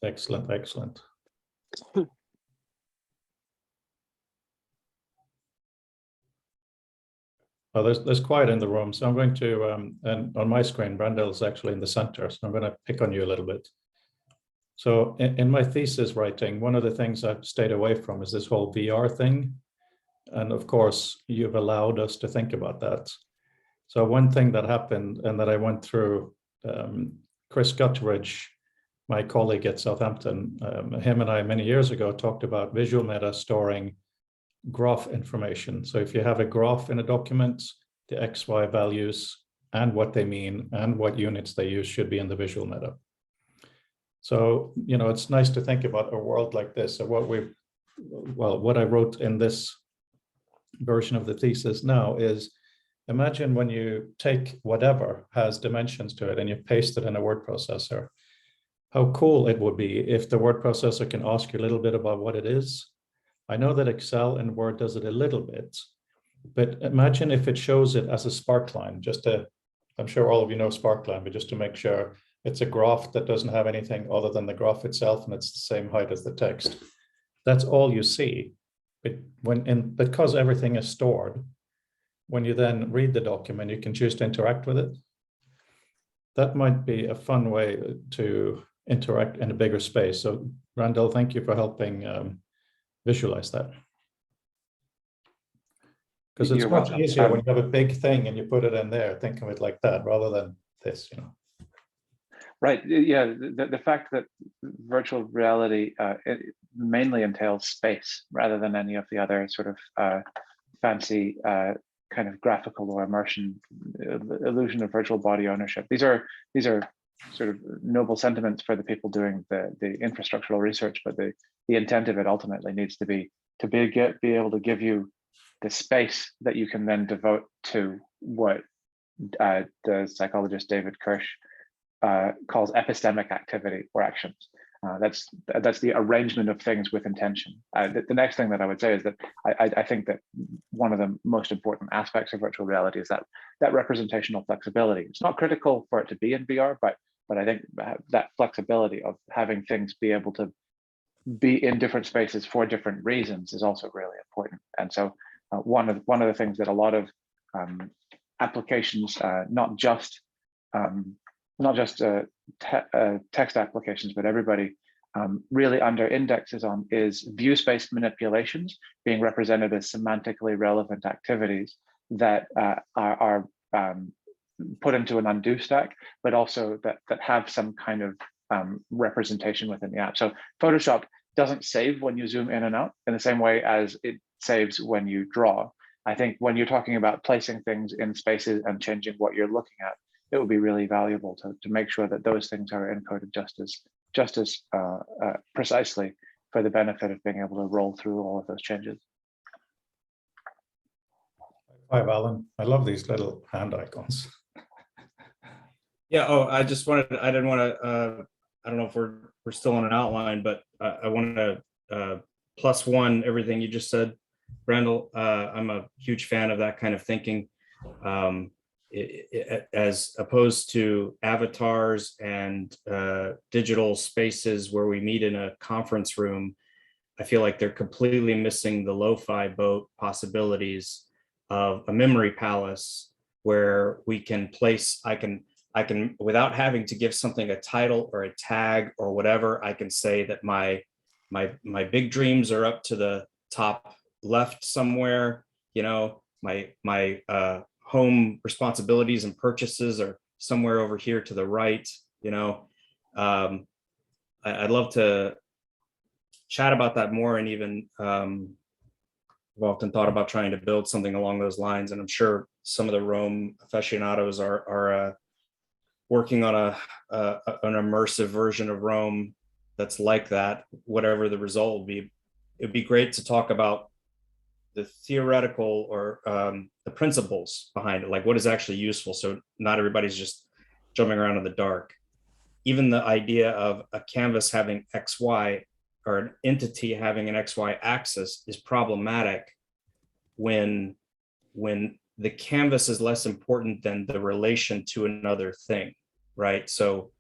Excellent, excellent. Oh, there's quiet in the room, so I'm going to, and on my screen, Brandel is actually in the center, so I'm going to pick on you a little bit. So in my thesis writing, one of the things I've stayed away from is this whole VR thing. And of course, you've allowed us to think about that. So one thing that happened and that I went through, Chris Guttridge, my colleague at Southampton, him and I many years ago talked about visual meta storing graph information. So if you have a graph in a document, the XY values and what they mean and what units they use should be in the visual meta. So, you know, it's nice to think about a world like this. So what I wrote in this version of the thesis now is, imagine when you take whatever has dimensions to it and you paste it in a word processor, how cool it would be if the word processor can ask you a little bit about what it is. I know that Excel and Word does it a little bit, but imagine if it shows it as a sparkline, I'm sure all of you know sparkline, but just to make sure, it's a graph that doesn't have anything other than the graph itself, and it's the same height as the text. That's all you see. But because everything is stored, when you then read the document, you can choose to interact with it. That might be a fun way to interact in a bigger space. So Randall, thank you for helping visualize that. Because it's You're much welcome. easier when you have a big thing and you put it in there, think of it like that rather than this, you know. Right. Yeah. The fact that virtual reality it mainly entails space rather than any of the other sort of fancy kind of graphical or immersion illusion of virtual body ownership. These are sort of noble sentiments for the people doing the infrastructural research, but the intent of it ultimately needs to be able to give you the space that you can then devote to what the psychologist David Kirsch calls epistemic activity or actions. That's the arrangement of things with intention. The next thing that I would say is that I think that one of the most important aspects of virtual reality is that representational flexibility. It's not critical for it to be in VR, but I think that flexibility of having things be able to be in different spaces for different reasons is also really important. And so one of the things that a lot of applications, not just text applications, but everybody really under indexes on is view-space manipulations being represented as semantically relevant activities that are put into an undo stack, but also that have some kind of representation within the app. So Photoshop doesn't save when you zoom in and out in the same way as it saves when you draw. I think when you're talking about placing things in spaces and changing what you're looking at, it would be really valuable to make sure that those things are encoded just as precisely for the benefit of being able to roll through all of those changes. Hi, Alan. I love these little hand icons. Yeah. Oh, I didn't want to. I don't know if we're still on an outline, but I wanted to plus one everything you just said, Randall. I'm a huge fan of that kind of thinking. As opposed to avatars and digital spaces where we meet in a conference room, I feel like they're completely missing the lo-fi boat possibilities of a memory palace where we can place, I can, without having to give something a title or a tag or whatever, I can say that my big dreams are up to the top left somewhere, you know, my home responsibilities and purchases are somewhere over here to the right, you know. I'd love to chat about that more, and even I've often thought about trying to build something along those lines, and I'm sure some of the Rome aficionados are working on an immersive version of Rome that's like that, whatever the result will be. It'd be great to talk about the theoretical or the principles behind it, like what is actually useful, so not everybody's just jumping around in the dark. Even the idea of a canvas having XY or an entity having an XY axis is problematic when the canvas is less important than the relation to another thing, right? So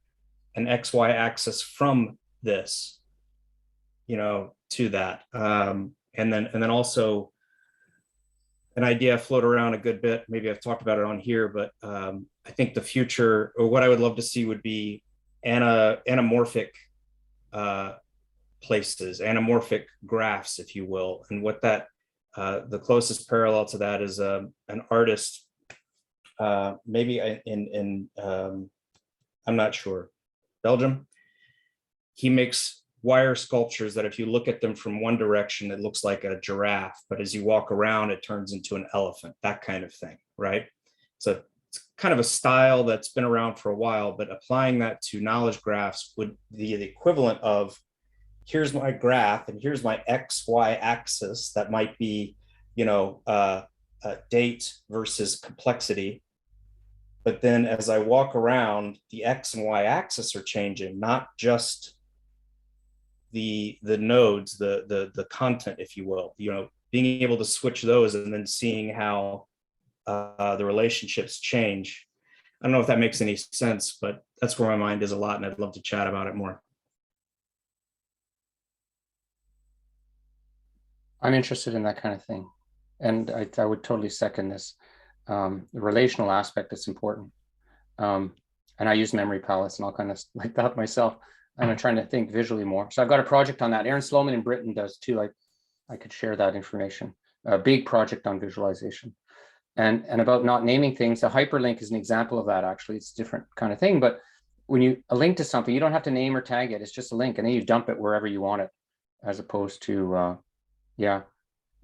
an XY axis from this, you know, to that, and then also an idea float around a good bit. Maybe I've talked about it on here, but I think the future, or what I would love to see, would be anamorphic places, anamorphic graphs, if you will. And what that, the closest parallel to that is an artist, maybe in I'm not sure, Belgium. He makes wire sculptures that if you look at them from one direction, it looks like a giraffe, but as you walk around, it turns into an elephant, that kind of thing, right? So it's kind of a style that's been around for a while, but applying that to knowledge graphs would be the equivalent of, here's my graph and here's my XY axis that might be, date versus complexity. But then as I walk around, the X and Y axis are changing, not just the nodes, the content, if you will, being able to switch those and then seeing how the relationships change. I don't know if that makes any sense, but that's where my mind is a lot, and I'd love to chat about it more. I'm interested in that kind of thing. And I would totally second this. The relational aspect is important. And I use memory palettes and all kind of like that myself. And I'm trying to think visually more. So I've got a project on that. Aaron Sloman in Britain does too. I could share that information. A big project on visualization. And about not naming things, a hyperlink is an example of that, actually. It's a different kind of thing. But when a link to something, you don't have to name or tag it. It's just a link, and then you dump it wherever you want it, as opposed to,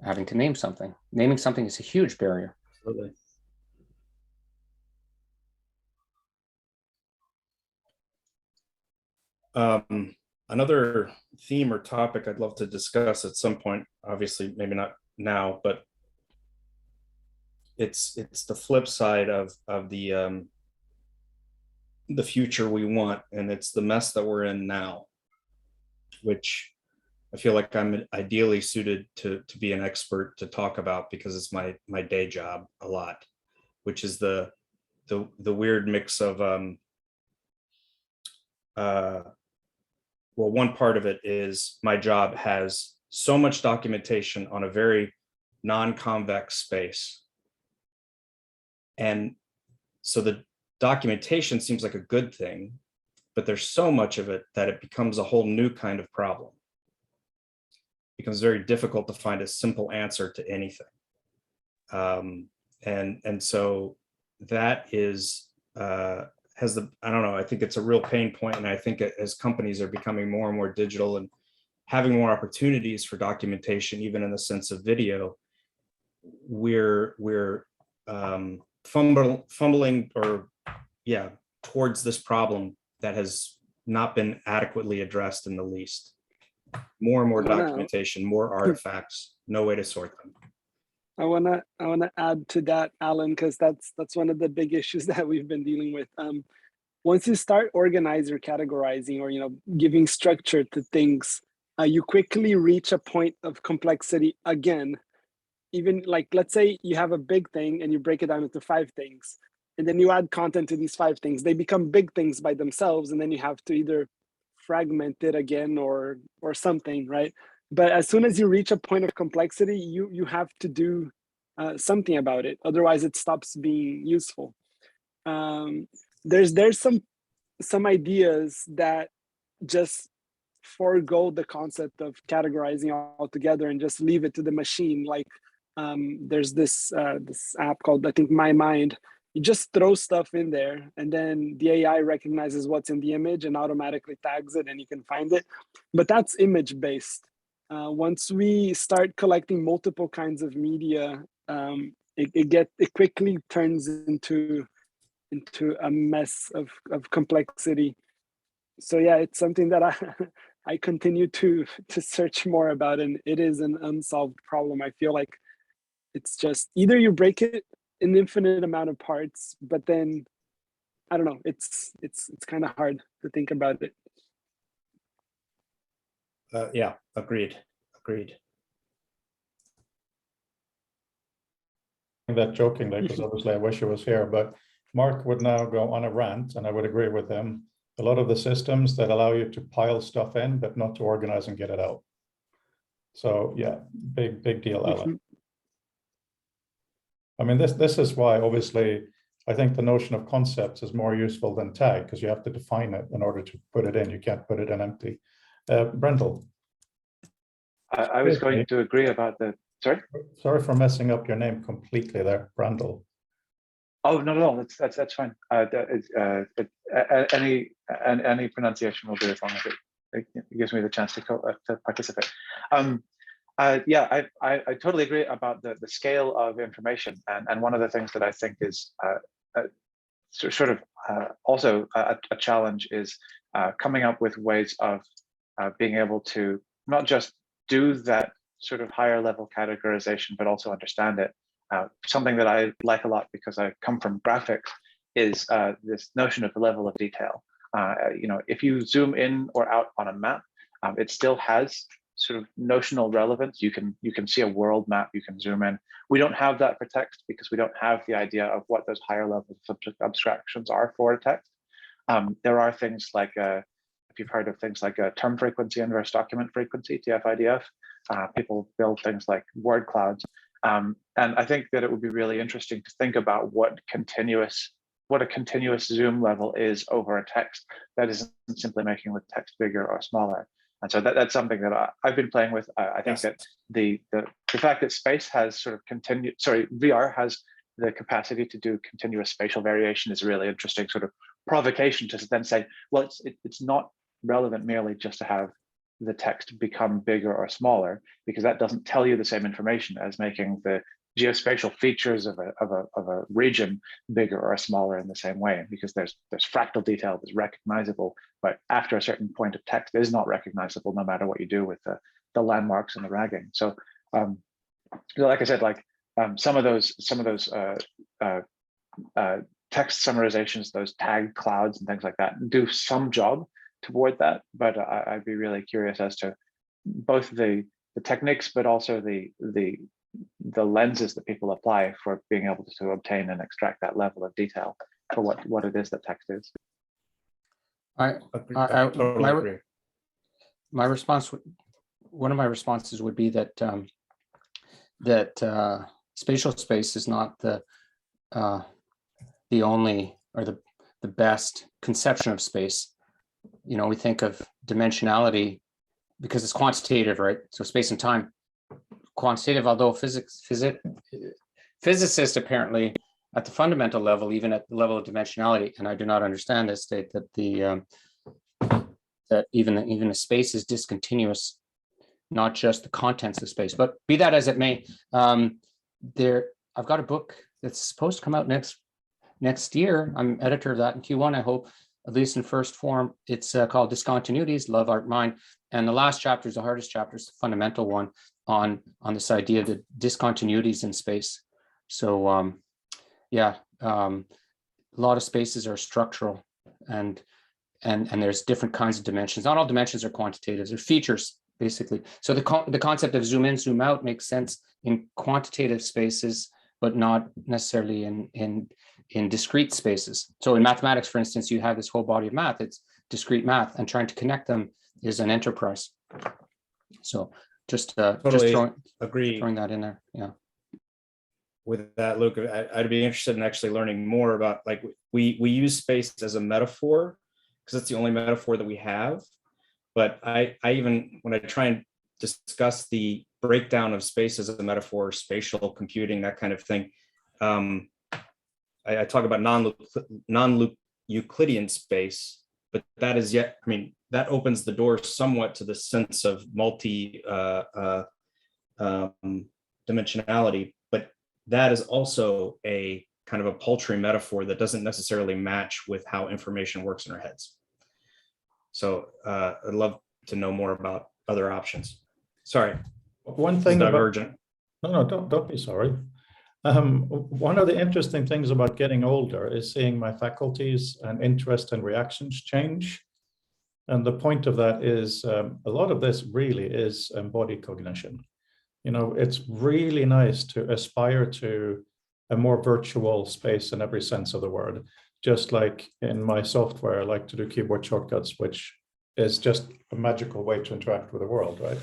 having to name something. Naming something is a huge barrier. Absolutely. Another theme or topic I'd love to discuss at some point, obviously maybe not now, but it's the flip side of the future we want, and it's the mess that we're in now, which I feel like I'm ideally suited to be an expert to talk about, because it's my day job a lot, which is the weird mix of well, one part of it is my job has so much documentation on a very non-convex space. And so the documentation seems like a good thing, but there's so much of it that it becomes a whole new kind of problem. It becomes very difficult to find a simple answer to anything. And so that is, I don't know, I think it's a real pain point. And I think as companies are becoming more and more digital and having more opportunities for documentation, even in the sense of video, we're fumbling towards this problem that has not been adequately addressed in the least. More and more documentation, more artifacts, no way to sort them. I wanna add to that, Alan, because that's one of the big issues that we've been dealing with. Once you start organizing or categorizing, or giving structure to things, you quickly reach a point of complexity again. Even like, let's say you have a big thing and you break it down into 5 things, and then you add content to these 5 things. They become big things by themselves, and then you have to either fragment it again or something, right? But as soon as you reach a point of complexity, you have to do something about it. Otherwise, it stops being useful. There's some ideas that just forego the concept of categorizing altogether and just leave it to the machine. Like there's this app called, I think, My Mind. You just throw stuff in there, and then the AI recognizes what's in the image and automatically tags it, and you can find it. But that's image based. Once we start collecting multiple kinds of media, it quickly turns into a mess of complexity. So yeah, it's something that I continue to search more about, and it is an unsolved problem. I feel like it's just either you break it an infinite amount of parts, but then I don't know, it's kind of hard to think about it. Yeah, agreed. That jokingly, because obviously I wish he was here, but Mark would now go on a rant, and I would agree with him. A lot of the systems that allow you to pile stuff in, but not to organize and get it out. So yeah, big deal, Alan. I mean, this is why, obviously, I think the notion of concepts is more useful than tag, because you have to define it in order to put it in. You can't put it in empty. Brendan. I was going to agree about the, sorry? Sorry for messing up your name completely there, Brandel. Oh, not at all. That's fine. Any pronunciation will do as long as it gives me the chance to participate. Yeah, I totally agree about the scale of information, and one of the things that I think is sort of also a challenge is coming up with ways of being able to not just do that sort of higher level categorization, but also understand it. Something that I like a lot because I come from graphics is this notion of the level of detail. You know, if you zoom in or out on a map, it still has sort of notional relevance. You can see a world map, you can zoom in. We don't have that for text because we don't have the idea of what those higher level abstractions are for text. There are things like, if you've heard of things like term frequency inverse document frequency, TF-IDF, people build things like word clouds. And I think that it would be really interesting to think about what a continuous zoom level is over a text that isn't simply making the text bigger or smaller. And so that's something that I've been playing with. I think that the fact that space has sort of VR has the capacity to do continuous spatial variation is a really interesting sort of provocation to then say, well, it's not relevant merely just to have the text become bigger or smaller, because that doesn't tell you the same information as making the geospatial features of a region bigger or smaller in the same way, because there's fractal detail that's recognizable, but after a certain point of text is not recognizable no matter what you do with the landmarks and the ragging. So like I said, like some of those text summarizations, those tag clouds and things like that do some job toward that, but I'd be really curious as to both the techniques, but also the lenses that people apply for being able to obtain and extract that level of detail for what it is that text is. I totally agree. My response, one of my responses would be that spatial space is not the only or the best conception of space. You know, we think of dimensionality because it's quantitative, right? So space and time, quantitative, although physicists apparently at the fundamental level, even at the level of dimensionality, and I do not understand this, state that that even a space is discontinuous, not just the contents of space. But be that as it may, I've got a book that's supposed to come out next year. I'm editor of that in Q1, I hope, at least in first form. It's called Discontinuities, Love, Art, Mind. And the last chapter is the hardest chapter, it's the fundamental one on this idea of the discontinuities in space. So a lot of spaces are structural and there's different kinds of dimensions. Not all dimensions are quantitative, they're features, basically. So the concept of zoom in, zoom out makes sense in quantitative spaces, but not necessarily in discrete spaces. So in mathematics, for instance, you have this whole body of math, it's discrete math, and trying to connect them is an enterprise. So just throwing that in there. Yeah. With that, Luc, I'd be interested in actually learning more about, like, we use space as a metaphor because it's the only metaphor that we have. But I even, when I try and discuss the breakdown of space as a metaphor, spatial computing, that kind of thing, I talk about non-Euclidean space, but that is yet, I mean, that opens the door somewhat to the sense of dimensionality, but that is also a kind of a paltry metaphor that doesn't necessarily match with how information works in our heads. So I'd love to know more about other options. Sorry. One thing divergent. No, don't be sorry. One of the interesting things about getting older is seeing my faculties and interest and reactions change. And the point of that is a lot of this really is embodied cognition. You know, it's really nice to aspire to a more virtual space in every sense of the word. Just like in my software, I like to do keyboard shortcuts, which is just a magical way to interact with the world, right?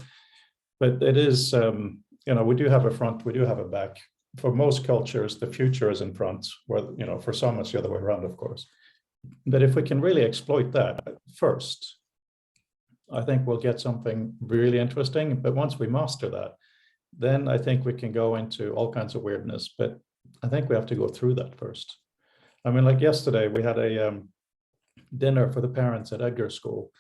But it is, you know, we do have a front, we do have a back. For most cultures, the future is in front, where, you know, for some it's the other way around, of course. But if we can really exploit that first, I think we'll get something really interesting. But once we master that, then I think we can go into all kinds of weirdness. But I think we have to go through that first. I mean, like yesterday, we had a dinner for the parents at Edgar School.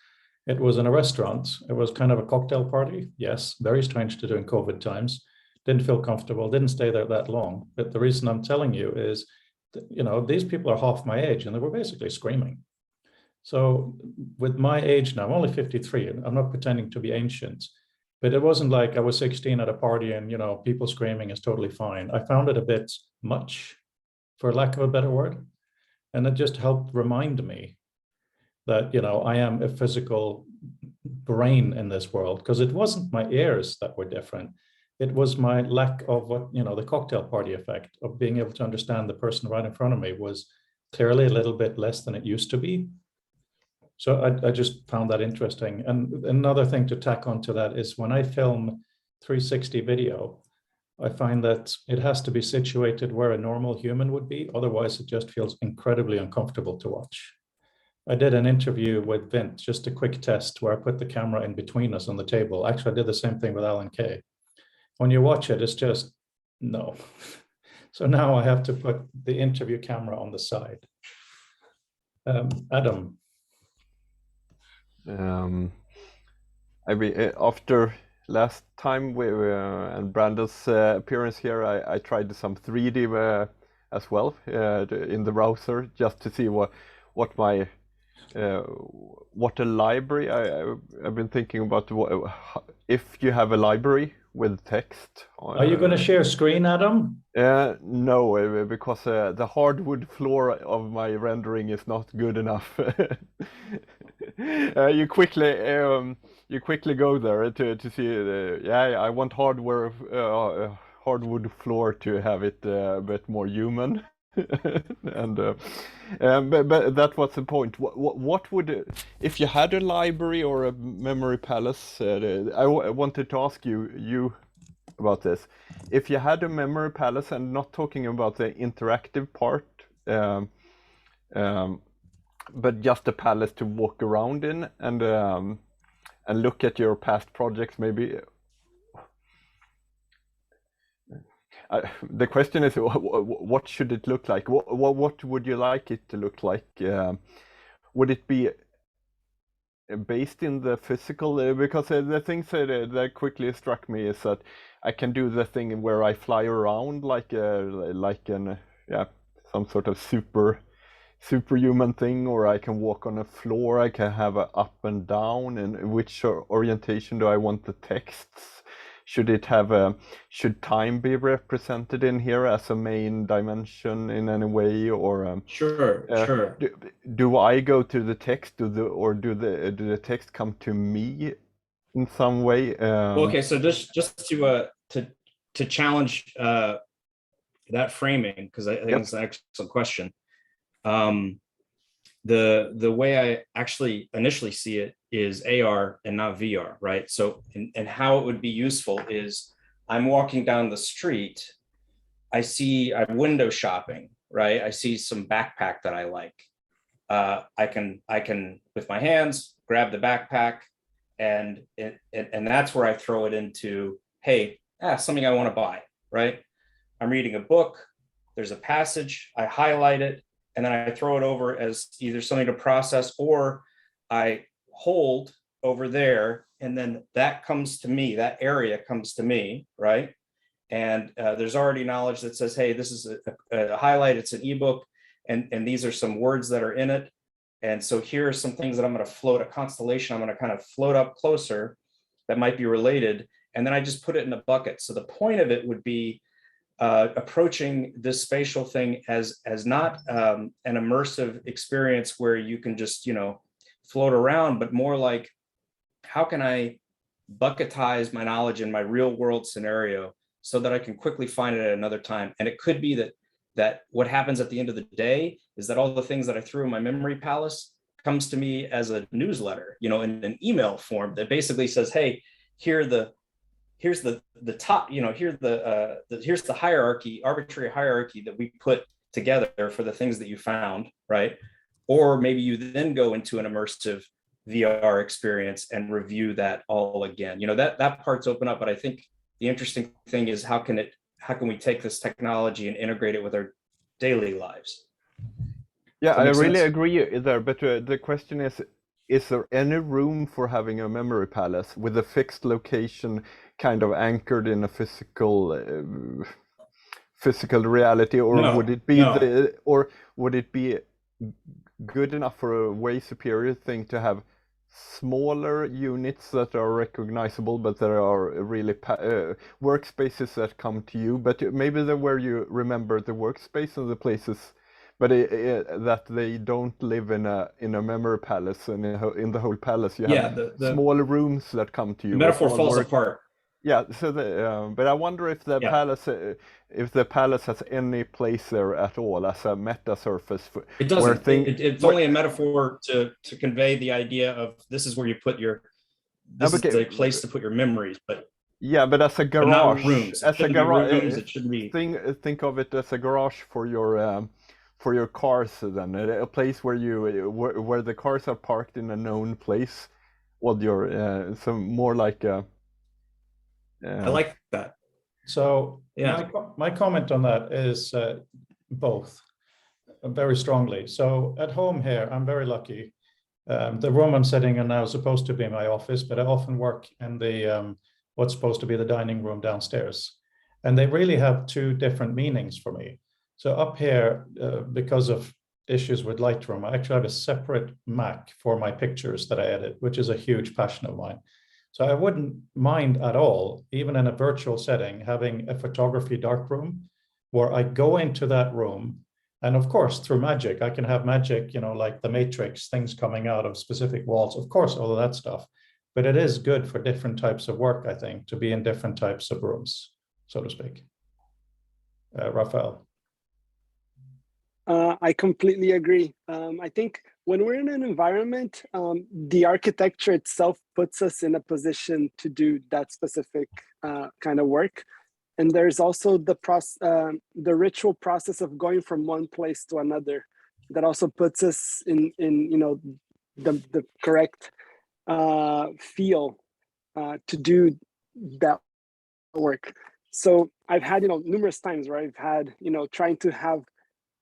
It was in a restaurant. It was kind of a cocktail party. Yes, very strange to do in COVID times. Didn't feel comfortable, didn't stay there that long. But the reason I'm telling you is, that, these people are half my age and they were basically screaming. So with my age now, I'm only 53, and I'm not pretending to be ancient, but it wasn't like I was 16 at a party and, people screaming is totally fine. I found it a bit much, for lack of a better word. And it just helped remind me that, I am a physical brain in this world, because it wasn't my ears that were different. It was my lack of what, the cocktail party effect of being able to understand the person right in front of me was clearly a little bit less than it used to be. So I just found that interesting. And another thing to tack onto that is when I film 360 video, I find that it has to be situated where a normal human would be. Otherwise, it just feels incredibly uncomfortable to watch. I did an interview with Vint, just a quick test where I put the camera in between us on the table. Actually, I did the same thing with Alan Kay. When you watch it, it's just, no. So now I have to put the interview camera on the side. Adam. I mean, after last time we and Brandon's appearance here, I tried some 3D as well in the browser, just to see what a library. I've been thinking about if you have a library with text. Are you going to share screen, Adam? No, because the hardwood floor of my rendering is not good enough. You quickly go there to see. I want hardwood floor to have it a bit more human. And but that was the point. What would, if you had a library or a memory palace? I wanted to ask you about this. If you had a memory palace, and not talking about the interactive part, but just a palace to walk around in and look at your past projects, maybe. The question is, what should it look like? What would you like it to look like? Would it be based in the physical? Because the things that quickly struck me is that I can do the thing where I fly around like some sort of superhuman thing, or I can walk on a floor. I can have a up and down, and which orientation do I want the texts? Should time be represented in here as a main dimension in any way, or sure. Do I go to the text, do the text come to me in some way? Okay, so just to challenge that framing, because I think it's an excellent question. The way I actually initially see it is AR and not VR, right? So, and how it would be useful is I'm walking down the street, I'm window shopping, right? I see some backpack that I like. I can with my hands grab the backpack, and that's where I throw it into, hey, something I want to buy, right? I'm reading a book, there's a passage, I highlight it, and then I throw it over as either something to process, or I hold over there, and then that comes to me, that area comes to me, right? And there's already knowledge that says, hey, this is a highlight, it's an ebook, and these are some words that are in it. And so here are some things that I'm going to float, a constellation, I'm going to kind of float up closer that might be related, and then I just put it in a bucket. So the point of it would be approaching this spatial thing as not an immersive experience where you can just float around, but more like, how can I bucketize my knowledge in my real world scenario so that I can quickly find it at another time? And it could be that what happens at the end of the day is that all the things that I threw in my memory palace comes to me as a newsletter, in an email form that basically says, hey, here's the top, here's the hierarchy, arbitrary hierarchy that we put together for the things that you found, right? Or maybe you then go into an immersive VR experience and review that all again. That part's open up, but I think the interesting thing is how can we take this technology and integrate it with our daily lives? Yeah, I really agree there, but the question is, is there any room for having a memory palace with a fixed location, kind of anchored in a physical reality, or No, would it be no. or would it be good enough for a way superior thing to have smaller units that are recognizable, but there are really workspaces that come to you, but maybe they're where you remember the workspace and the places, but that they don't live in a memory palace, and in the whole palace you Yeah, have smaller rooms that come to you. the metaphor falls apart. Yeah, so but I wonder if the Yeah. palace has any place there at all as a meta surface. It doesn't. It's only a metaphor to convey the idea of this is where you put your. This is the place to put your memories, but. Yeah, but as a garage, but not rooms. As a garage, it shouldn't be. Think of it as a garage for your cars. Then a place where the cars are parked in a known place. What your so more like a. I like that. So yeah, my comment on that is both very strongly. So at home here, I'm very lucky. The room I'm sitting in now is supposed to be my office, but I often work in the what's supposed to be the dining room downstairs. And they really have two different meanings for me. So up here, because of issues with Lightroom, I actually have a separate Mac for my pictures that I edit, which is a huge passion of mine. So I wouldn't mind at all, even in a virtual setting, having a photography darkroom where I go into that room. And of course, through magic, I can have magic, like the Matrix, things coming out of specific walls, of course, all of that stuff. But it is good for different types of work, I think, to be in different types of rooms, so to speak. Rafael. I completely agree. I think when we're in an environment, the architecture itself puts us in a position to do that specific kind of work. And there's also the ritual process of going from one place to another that also puts us in the correct feel to do that work. So I've had numerous times where I've had trying to have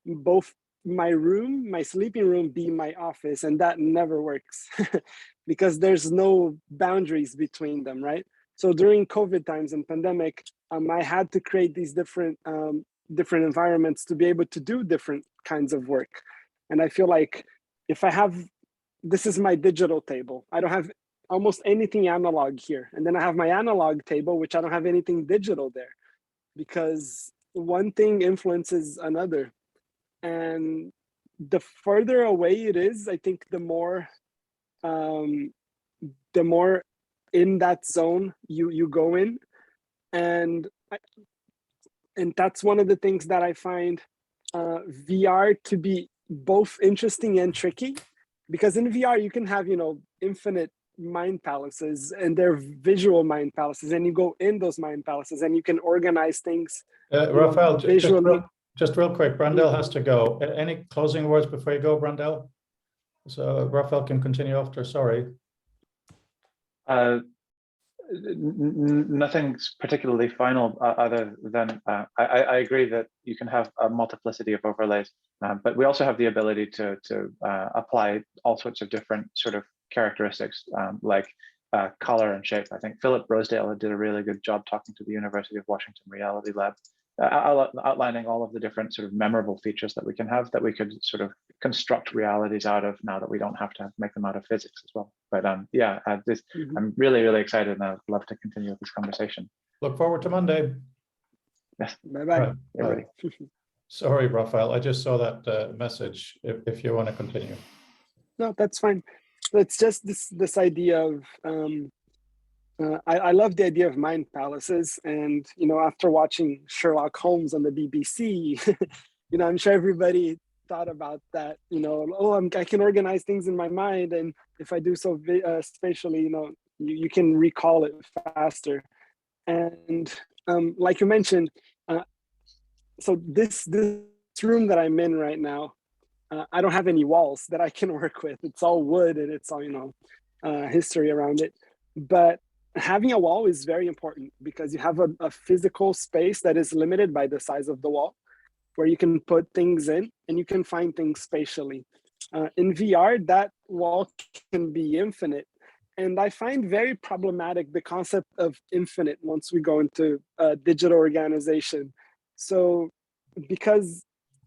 both my sleeping room be my office, and that never works because there's no boundaries between them, right? So during COVID times and pandemic, I had to create these different environments to be able to do different kinds of work. And I feel like if I have, this is my digital table, I don't have almost anything analog here. And then I have my analog table, which I don't have anything digital there, because one thing influences another. And the further away it is, I think the more in that zone you go in. And that's one of the things that I find VR to be both interesting and tricky, because in VR you can have infinite mind palaces, and they're visual mind palaces, and you go in those mind palaces and you can organize things Rafael, visually. Just real quick, Brandel has to go. Any closing words before you go, Brandel? So Rafael can continue after, sorry. Nothing particularly final other than I agree that you can have a multiplicity of overlays, but we also have the ability to apply all sorts of different sort of characteristics like color and shape. I think Philip Rosedale did a really good job talking to the University of Washington Reality Lab, outlining all of the different sort of memorable features that we can have, that we could sort of construct realities out of now that we don't have to make them out of physics as well. But yeah, I'm really, really excited, and I'd love to continue with this conversation. Look forward to Monday. Yes. Bye-bye. Everybody. Sorry, Rafael, I just saw that message, if you want to continue. No, that's fine. It's just this idea of I love the idea of mind palaces, and after watching Sherlock Holmes on the BBC, I'm sure everybody thought about that. I can organize things in my mind, and if I do so spatially, you can recall it faster. And like you mentioned, so this room that I'm in right now, I don't have any walls that I can work with. It's all wood, and it's all history around it, but having a wall is very important because you have a physical space that is limited by the size of the wall, where you can put things in and you can find things spatially. In VR, that wall can be infinite. And I find very problematic the concept of infinite once we go into digital organization. So, because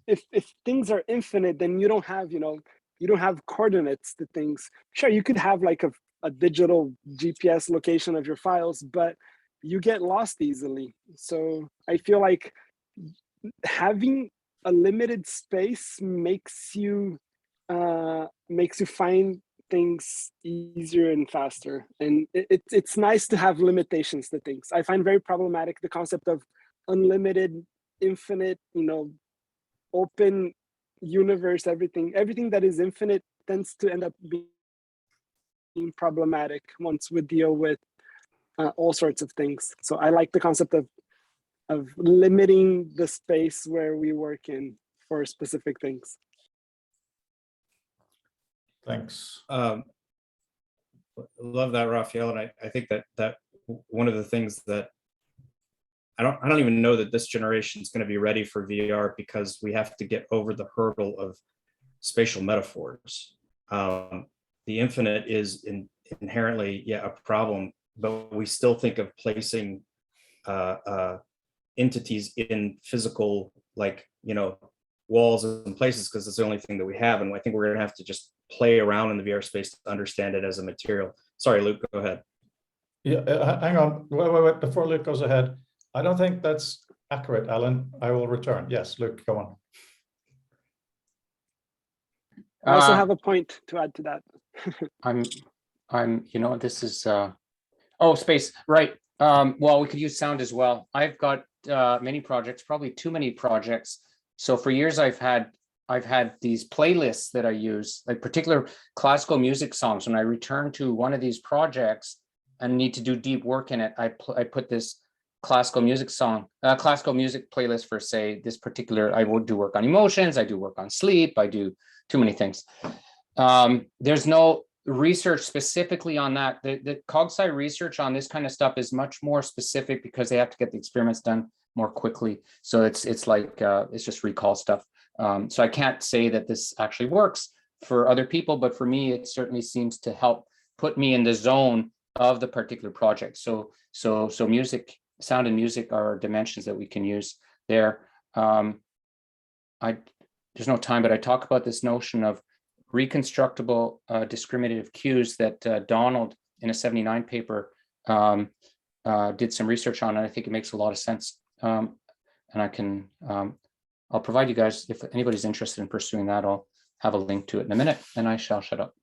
if things are infinite, then you don't have, you don't have coordinates to things. Sure, you could have like a digital GPS location of your files, but you get lost easily. So I feel like having a limited space makes you find things easier and faster. And it's nice to have limitations to things. I find very problematic the concept of unlimited, infinite, open universe. Everything that is infinite tends to end up being problematic once we deal with all sorts of things. So I like the concept of limiting the space where we work in for specific things. Thanks. Love that, Rafael, and I think that one of the things that I don't even know that this generation is going to be ready for VR, because we have to get over the hurdle of spatial metaphors. The infinite is inherently a problem, but we still think of placing entities in physical, walls and places, because it's the only thing that we have. And I think we're going to have to just play around in the VR space to understand it as a material. Sorry, Luc, go ahead. Yeah, hang on. Wait. Before Luc goes ahead, I don't think that's accurate, Alan. I will return. Yes, Luc, go on. I also have a point to add to that. This is, space, right. Well, we could use sound as well. I've got many projects, probably too many projects. So for years I've had these playlists that I use, like particular classical music songs. When I return to one of these projects and need to do deep work in it, I put this classical music playlist for, say, this particular, I would do work on emotions, I do work on sleep, I do too many things. There's no research specifically on that. The CogSci research on this kind of stuff is much more specific, because they have to get the experiments done more quickly. So it's just recall stuff. So I can't say that this actually works for other people, but for me, it certainly seems to help put me in the zone of the particular project. So music, sound and music are dimensions that we can use there. There's no time, but I talk about this notion of reconstructible discriminative cues that Donald in a 79 paper did some research on, and I think it makes a lot of sense. And I'll provide you guys, if anybody's interested in pursuing that, I'll have a link to it in a minute, and I shall shut up.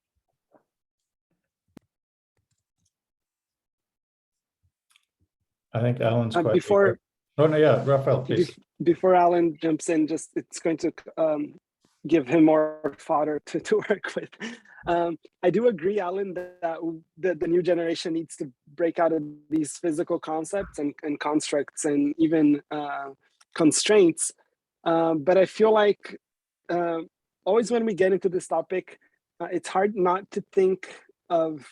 I think Alan's quite before. eager. Oh no, yeah, Rafael, please. Before Alan jumps in, it's going to give him more fodder to work with. I do agree, Alan, that the new generation needs to break out of these physical concepts and constructs and even constraints. But I feel like always when we get into this topic, it's hard not to think of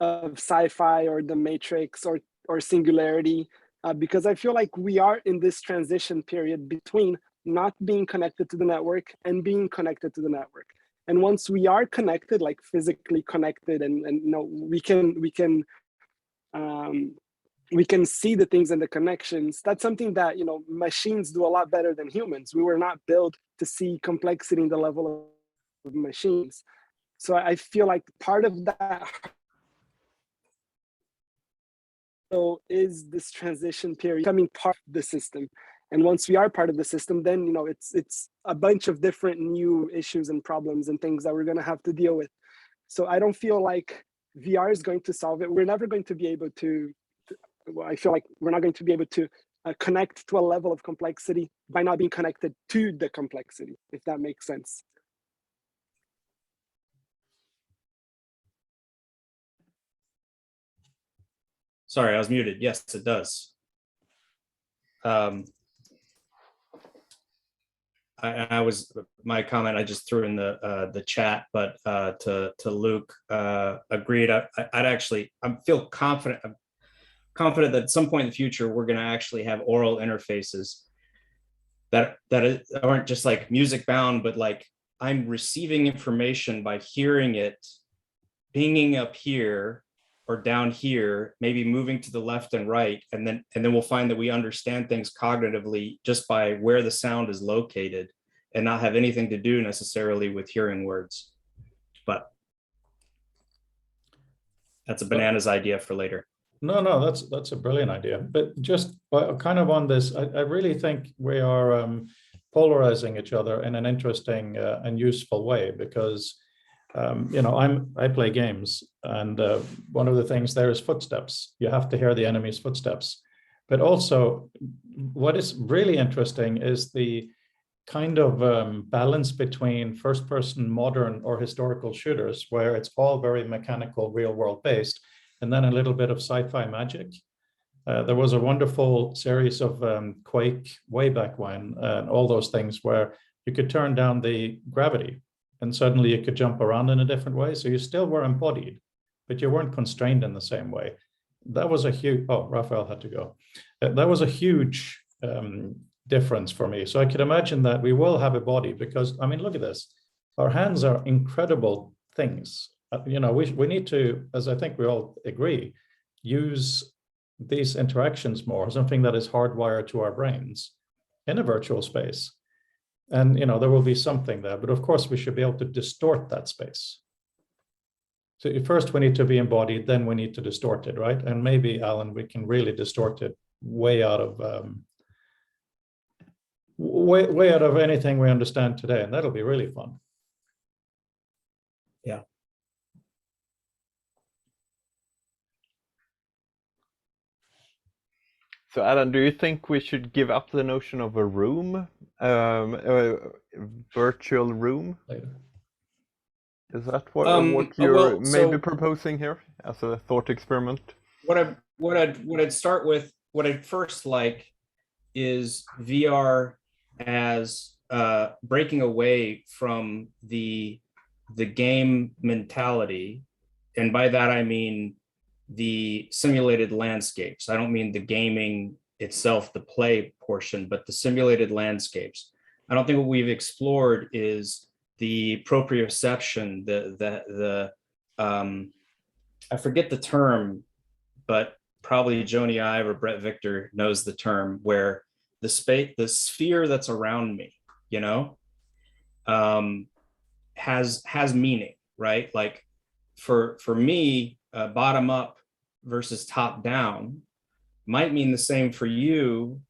sci-fi or the Matrix or singularity, because I feel like we are in this transition period between not being connected to the network and being connected to the network. And once we are connected, like physically connected, and we can see the things and the connections. That's something that machines do a lot better than humans. We were not built to see complexity in the level of machines. So I feel like part of that is this transition period, becoming part of the system. And once we are part of the system, then it's a bunch of different new issues and problems and things that we're going to have to deal with. So I don't feel like VR is going to solve it. We're never going to be able to. I feel like we're not going to be able to connect to a level of complexity by not being connected to the complexity, if that makes sense. Sorry, I was muted. Yes, it does. My comment I just threw in the chat, but to Luc, agreed. I feel confident. I'm confident that at some point in the future we're going to actually have oral interfaces that aren't just like music bound, but like I'm receiving information by hearing it, pinging up here or down here, maybe moving to the left and right, and then we'll find that we understand things cognitively just by where the sound is located, and not have anything to do necessarily with hearing words. But that's a bananas idea for later. No, that's a brilliant idea. But just kind of on this, I really think we are polarizing each other in an interesting and useful way, because you know, I play games, and one of the things there is footsteps. You have to hear the enemy's footsteps. But also, what is really interesting is the kind of balance between first-person modern or historical shooters, where it's all very mechanical, real-world based, and then a little bit of sci-fi magic. There was a wonderful series of Quake way back when, and all those things where you could turn down the gravity and suddenly you could jump around in a different way. So you still were embodied, but you weren't constrained in the same way. That was a huge, oh, Rafael had to go. That was a huge difference for me. So I could imagine that we will have a body, because, I mean, look at this. Our hands are incredible things. You know, we need to, as I think we all agree, use these interactions more, something that is hardwired to our brains in a virtual space. And, you know, there will be something there, but of course we should be able to distort that space. So first we need to be embodied, then we need to distort it, right? And maybe, Alan, we can really distort it way out of way out of anything we understand today, and that'll be really fun. Yeah. So, Adam, do you think we should give up the notion of a room, a virtual room? Later. Is that what you're well, maybe proposing here as a thought experiment? What I'd start with, what I'd first like is VR as breaking away from the game mentality, and by that I mean the simulated landscapes. I don't mean the gaming itself, the play portion, but the simulated landscapes. I don't think what we've explored is the proprioception, the I forget the term, but probably Joni Ive or Brett Victor knows the term, where the space, the sphere that's around me, you know, has meaning, right? Like for me, bottom up versus top down might mean the same for you,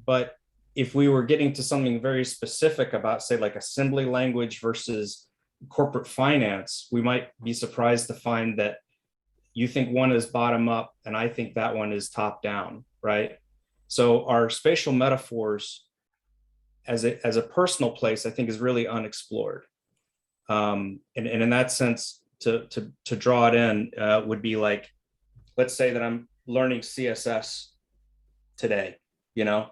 but if we were getting to something very specific about, say, like assembly language versus corporate finance, we might be surprised to find that you think one is bottom up and I think that one is top down, right? So our spatial metaphors as a personal place, I think, is really unexplored. And in that sense, to draw it in would be like, let's say that I'm learning CSS today, you know,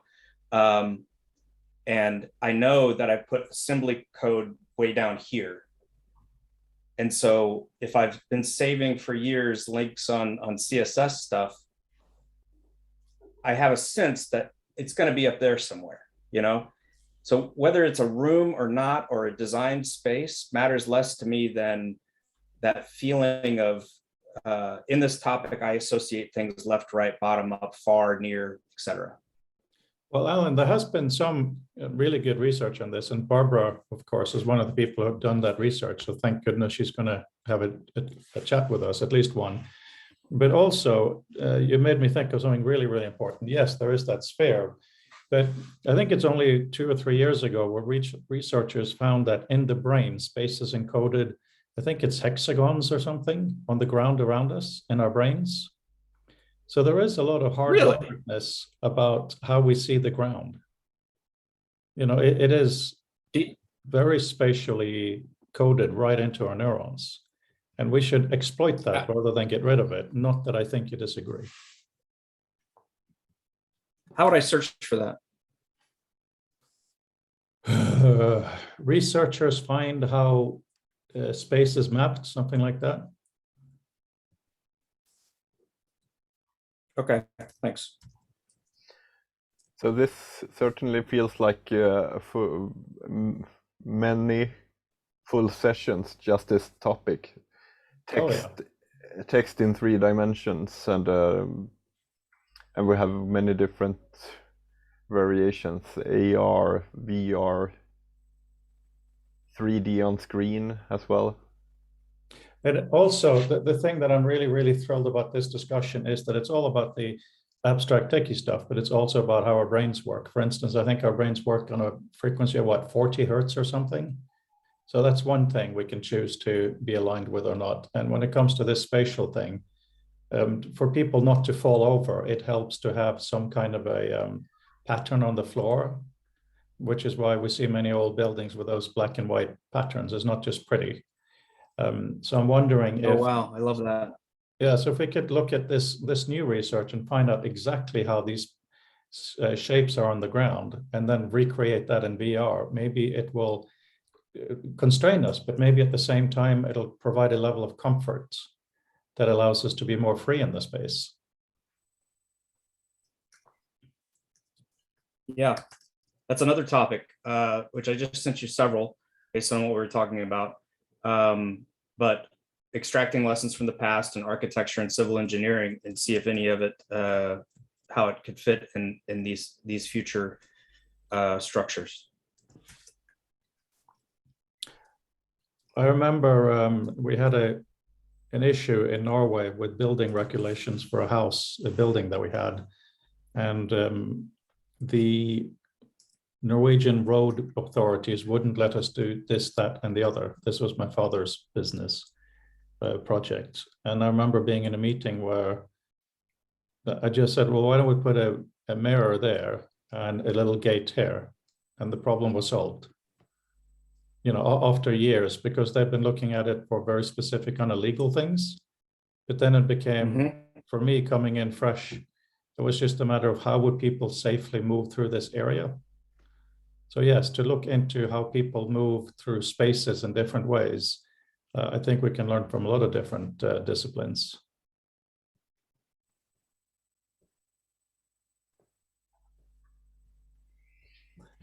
and I know that I put assembly code way down here. And so if I've been saving for years links on CSS stuff, I have a sense that it's going to be up there somewhere, you know? So whether it's a room or not, or a designed space, matters less to me than that feeling of, in this topic, I associate things left, right, bottom up, far, near, etc. Well, Alan, there has been some really good research on this, and Barbara, of course, is one of the people who have done that research. So thank goodness she's going to have a chat with us, at least one. But also, you made me think of something really, really important. Yes, there is that sphere, but I think it's only 2 or 3 years ago where researchers found that in the brain, space is encoded, I think it's hexagons or something on the ground around us in our brains. So there is a lot of hardwiredness about how we see the ground. You know, it is very spatially coded right into our neurons. And we should exploit that rather than get rid of it. Not that I think you disagree. How would I search for that? Researchers find how space is mapped, something like that. Okay, thanks. So this certainly feels like for many full sessions, just this topic. Text, text in 3 dimensions, and we have many different variations: AR, VR, 3D on screen as well. And also, the thing that I'm really, really thrilled about this discussion is that it's all about the abstract techie stuff, but it's also about how our brains work. For instance, I think our brains work on a frequency of what, 40 hertz or something? So that's one thing we can choose to be aligned with or not. And when it comes to this spatial thing, for people not to fall over, it helps to have some kind of a pattern on the floor, which is why we see many old buildings with those black and white patterns. It's not just pretty. So I'm wondering if— Oh, wow, I love that. Yeah, so if we could look at this new research and find out exactly how these shapes are on the ground, and then recreate that in VR, maybe it will constrain us, but maybe at the same time, it'll provide a level of comfort that allows us to be more free in the space. Yeah, that's another topic, which I just sent you several based on what we were talking about. But extracting lessons from the past in architecture and civil engineering, and see if any of it, how it could fit in these future structures. I remember we had an issue in Norway with building regulations for a house, a building that we had, and the Norwegian road authorities wouldn't let us do this, that, and the other. This was my father's business project. And I remember being in a meeting where I just said, well, why don't we put a mirror there and a little gate here? And the problem was solved. You know, after years, because they've been looking at it for very specific kind of legal things. But then it became, for me, coming in fresh, it was just a matter of how would people safely move through this area. So yes, to look into how people move through spaces in different ways, I think we can learn from a lot of different disciplines.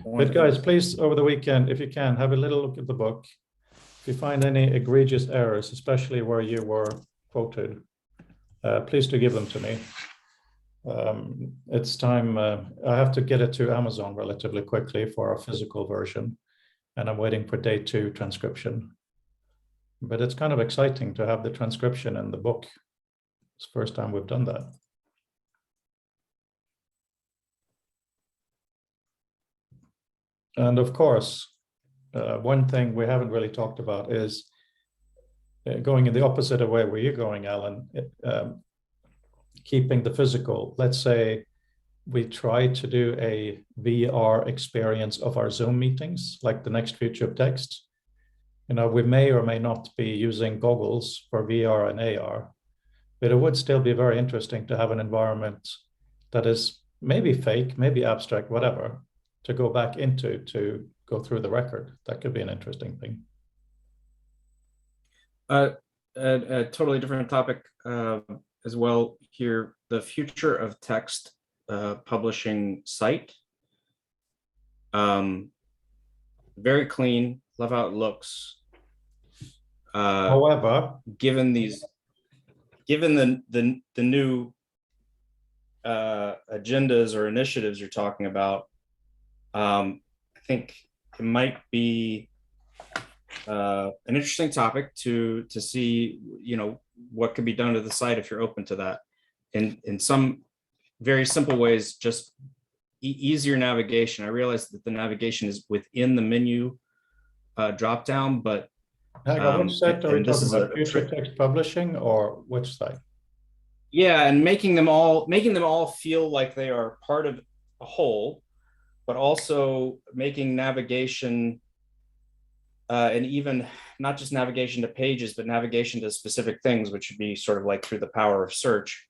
But guys, please, over the weekend, if you can, have a little look at the book. If you find any egregious errors, especially where you were quoted, please do give them to me. It's time, I have to get it to Amazon relatively quickly for our physical version, and I'm waiting for day 2 transcription. But it's kind of exciting to have the transcription in the book. It's the first time we've done that. And of course, one thing we haven't really talked about is going in the opposite of where you're going, Alan, keeping the physical. Let's say we try to do a VR experience of our Zoom meetings, like the next future of text. You know, we may or may not be using goggles for VR and AR, but it would still be very interesting to have an environment that is maybe fake, maybe abstract, whatever, to go back into to go through the record. That could be an interesting thing. A totally different topic as well here, the future of text publishing site. Very clean, love how it looks. However, given the new agendas or initiatives you're talking about, I think it might be an interesting topic to see, you know, what could be done to the site if you're open to that. In some very simple ways, just easier navigation. I realize that the navigation is within the menu drop down, but which site are we talking about? Future text publishing, or which site? Yeah, and making them all feel like they are part of a whole, but also making navigation and even not just navigation to pages, but navigation to specific things, which would be sort of like through the power of search,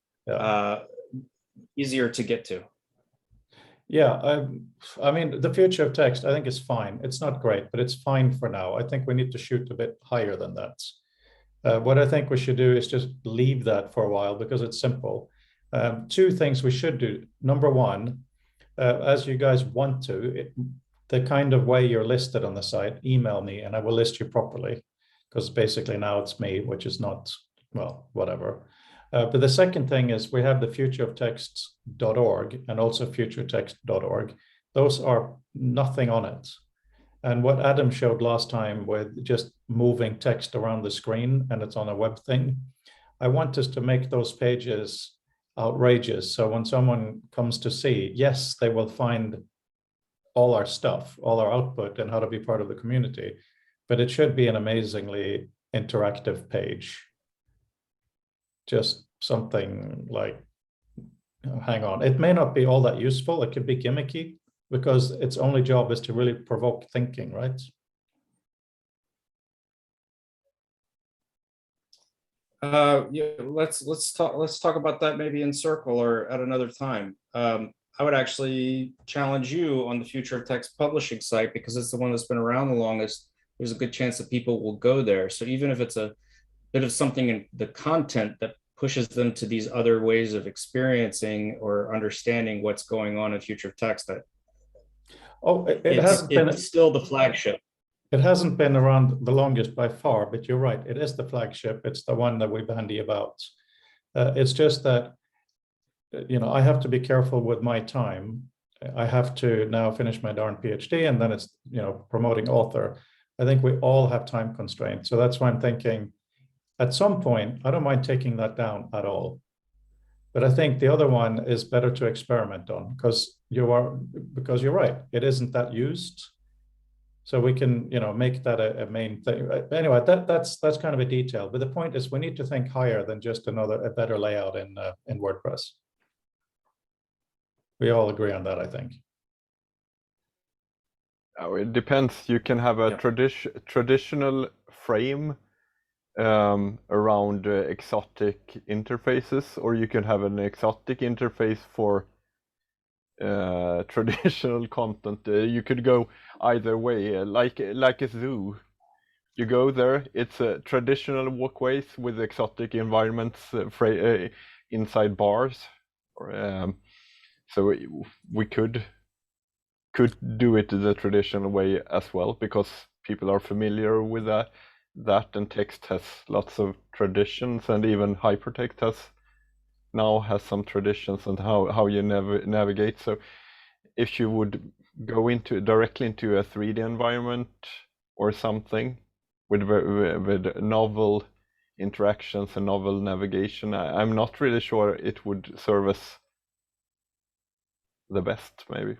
easier to get to. Yeah, I mean, the future of text, I think is fine. It's not great, but it's fine for now. I think we need to shoot a bit higher than that. What I think we should do is just leave that for a while because it's simple. 2 things we should do. Number 1, as you guys want to, the kind of way you're listed on the site, email me and I will list you properly. Because basically now it's me, which is not, well, whatever. But the second thing is we have the futureoftext.org and also futuretext.org. Those are nothing on it. And what Adam showed last time with just moving text around the screen and it's on a web thing, I want us to make those pages outrageous. So when someone comes to see, yes, they will find all our stuff, all our output and how to be part of the community, but it should be an amazingly interactive page. Just something like, hang on, it may not be all that useful. It could be gimmicky because its only job is to really provoke thinking, right? Yeah, let's talk about that maybe in circle or at another time. I would actually challenge you on the Future of Text publishing site because it's the one that's been around the longest. There's a good chance that people will go there. So even if it's a bit of something in the content that pushes them to these other ways of experiencing or understanding what's going on in Future of Text, that it's still the flagship. It hasn't been around the longest by far, but you're right. It is the flagship. It's the one that we bandy about. It's just that, you know, I have to be careful with my time. I have to now finish my darn PhD and then it's, you know, promoting author. I think we all have time constraints. So that's why I'm thinking at some point, I don't mind taking that down at all. But I think the other one is better to experiment on because you're right. It isn't that used. So we can, you know, make that a main thing. Anyway, that's kind of a detail. But the point is we need to think higher than just a better layout in WordPress. We all agree on that, I think. Oh, it depends. You can have a traditional frame around exotic interfaces, or you can have an exotic interface for traditional content. You could go either way, like a zoo. You go there, it's traditional walkways with exotic environments inside bars. So we could do it the traditional way as well, because people are familiar with that and text has lots of traditions, and even hypertext now has some traditions and how you navigate. So if you would go directly into a 3D environment or something with novel interactions and novel navigation, I'm not really sure it would serve us the best, maybe.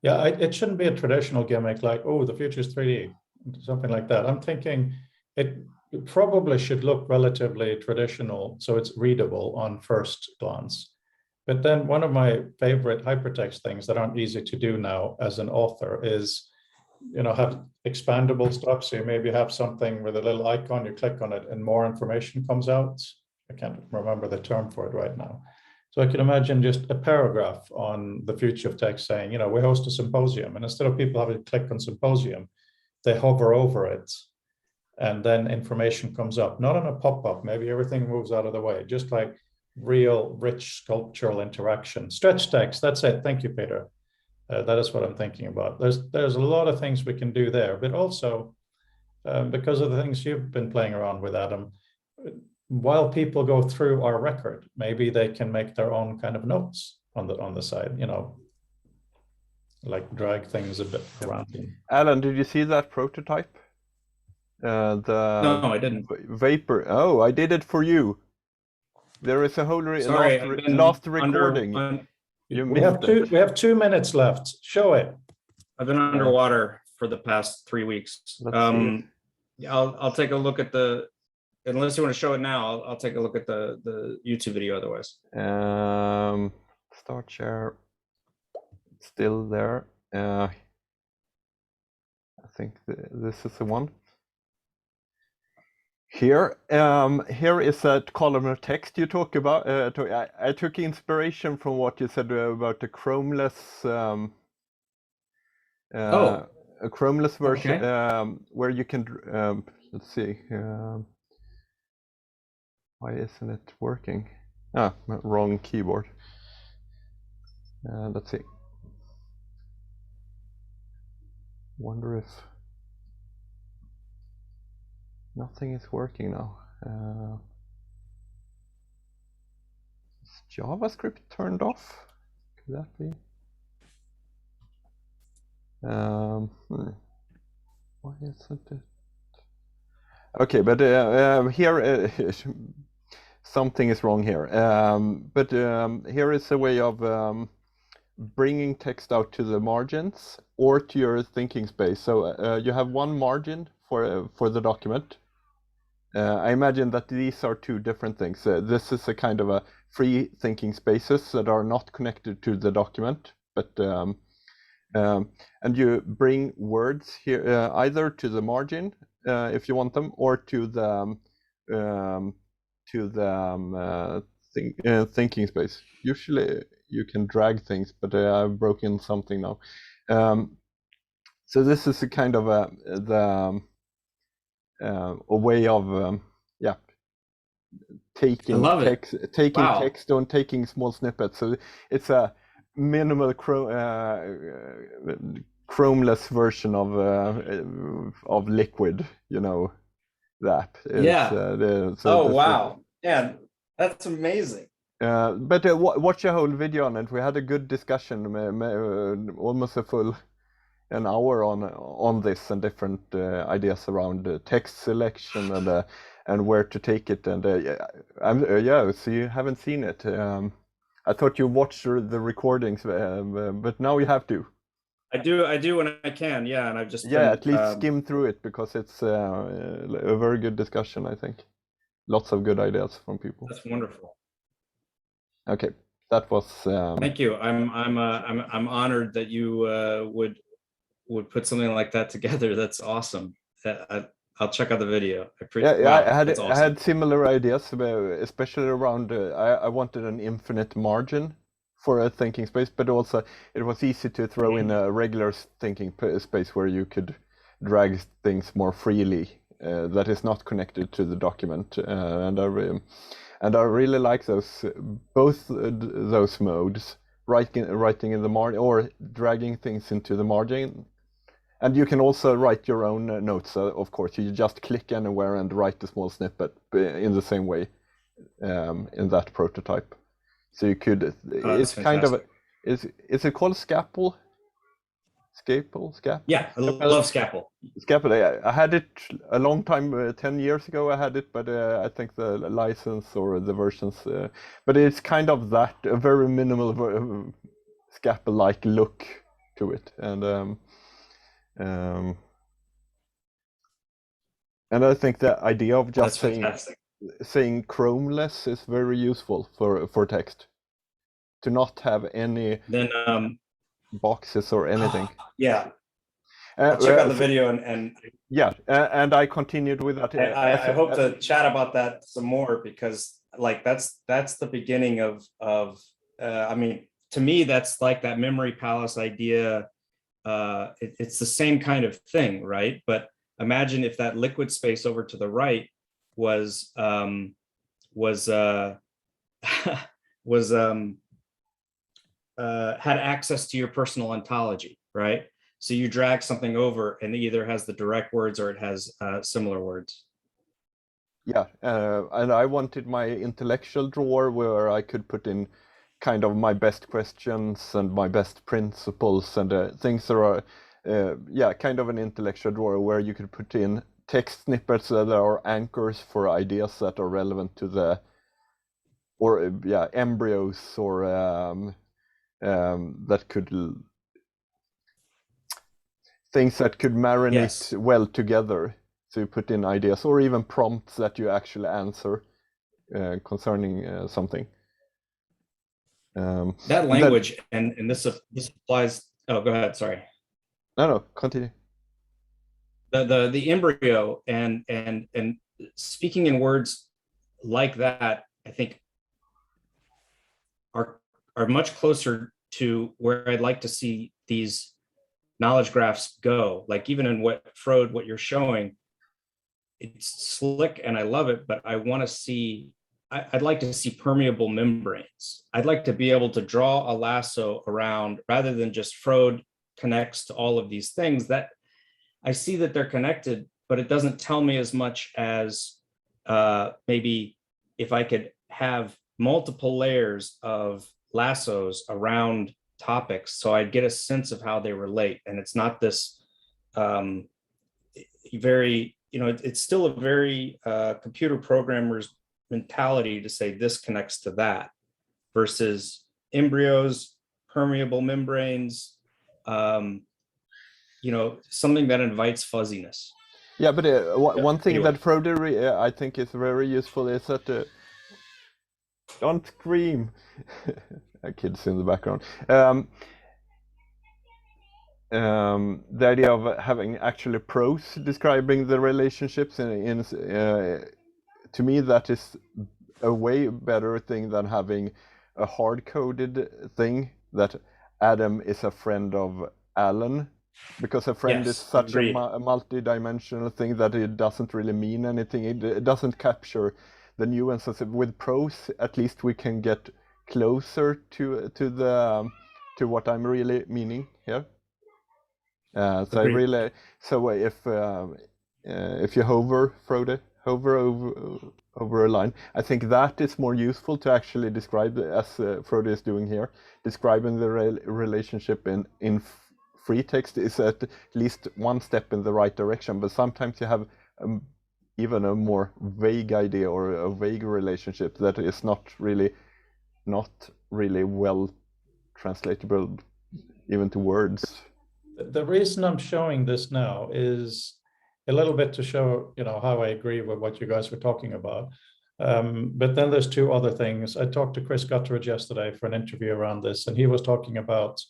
Yeah, it shouldn't be a traditional gimmick like, oh, the future is 3D, something like that. I'm thinking it probably should look relatively traditional so it's readable on first glance. But then one of my favorite hypertext things that aren't easy to do now as an author is, you know, have expandable stuff. So you maybe have something with a little icon, you click on it and more information comes out. I can't remember the term for it right now. So I can imagine just a paragraph on the Future of Text saying, you know, we host a symposium, and instead of people having to click on symposium, they hover over it and then information comes up, not on a pop-up, maybe everything moves out of the way, just like real rich sculptural interaction. Stretch text, that's it. Thank you, Peter. That is what I'm thinking about. There's a lot of things we can do there, but also because of the things you've been playing around with, Adam, while people go through our record, maybe they can make their own kind of notes on the side, you know, like drag things a bit around. Alan, did you see that prototype? No, I didn't. Vapor. Oh, I did it for you. There is a whole last recording. We have 2 minutes left. Show it. I've been underwater for the past 3 weeks. I'll take a look at unless you want to show it now, I'll take a look at the YouTube video otherwise. Start share. Still there. I think this is the one. Here is a columnar text you talk about. I took inspiration from what you said about the chromeless, a chromeless version, okay. Where you can, let's see, why isn't it working? Wrong keyboard. Let's see. Wonder if nothing is working now. Is JavaScript turned off? Could that be? Why isn't it? Okay, but here something is wrong here. But here is a way of bringing text out to the margins or to your thinking space. So you have one margin for the document. I imagine that these are two different things. This is a kind of a free thinking spaces that are not connected to the document, but and you bring words here either to the margin if you want them, or to the thinking space. Usually you can drag things, but I've broken something now. So this is a kind of a way of taking text, Wow. text and taking small snippets. So it's a minimal chromeless version of Liquid, you know, the app. Wow. Yeah, that's amazing. But watch a whole video on it. We had a good discussion, almost a full an hour on this and different ideas around text selection and where to take it. And so you haven't seen it. I thought you watched the recordings, but now you have to. I do when I can. Yeah, and I've just at least skim through it, because it's a very good discussion. I think lots of good ideas from people. That's wonderful. Okay, that was. Thank you. I'm honored that you would put something like that together. That's awesome. I'll check out the video. I had similar ideas, especially around. I wanted an infinite margin for a thinking space, but also it was easy to throw in a regular thinking space where you could drag things more freely. That is not connected to the document, and I really like both those modes, writing in the margin or dragging things into the margin. And you can also write your own notes, of course. You just click anywhere and write a small snippet in the same way in that prototype. So you could, it's kind of, is it called Scapel? Scapel? Yeah, I love Scapel. Scapel, I had it a long time, 10 years ago I had it, but I think the license or the versions, but it's kind of that, a very minimal Scapel-like look to it. And I think the idea of just saying chromeless is very useful for text, to not have any boxes or anything. Yeah, I'll check out the video and and I continued with that. I hope to chat about that some more, because like that's the beginning of I mean, to me that's like that memory palace idea. It's the same kind of thing, right? But imagine if that liquid space over to the right was had access to your personal ontology, right? So you drag something over and it either has the direct words or it has similar words. Yeah, and I wanted my intellectual drawer where I could put in kind of my best questions and my best principles and things that are, kind of an intellectual drawer where you could put in text snippets that are anchors for ideas that are relevant to the, or embryos, or that could, things that could marinate well together. So you put in ideas or even prompts that you actually answer concerning something. That language and this applies. Oh, go ahead. Sorry. No, continue. The embryo and speaking in words like that, I think are much closer to where I'd like to see these knowledge graphs go. Like even in what you're showing, it's slick and I love it, but I want to see. I'd like to see permeable membranes. I'd like to be able to draw a lasso around, rather than just Frode connects to all of these things. That I see that they're connected, but it doesn't tell me as much as maybe if I could have multiple layers of lassos around topics, so I'd get a sense of how they relate. And it's not this very, it's still a very computer programmer's mentality to say this connects to that, versus embryos, permeable membranes, something that invites fuzziness. Yeah, but one thing anyway. that Frode I think is very useful is that don't scream. Kids in the background. The idea of having actually prose describing the relationships to me, that is a way better thing than having a hard-coded thing that Adam is a friend of Alan, because a friend is such agreed. a multi-dimensional thing that it doesn't really mean anything. It doesn't capture the nuances. With prose, at least we can get closer to what I'm really meaning here. So I Agreed. really, so if you hover, Frode, hover over a line, I think that is more useful to actually describe, as Frode is doing here, describing the relationship in free text is at least one step in the right direction. But sometimes you have even a more vague idea or a vague relationship that is not really well translatable even to words. The reason I'm showing this now is a little bit to show, how I agree with what you guys were talking about. But then there's two other things. I talked to Chris Gutteridge yesterday for an interview around this, and he was talking about,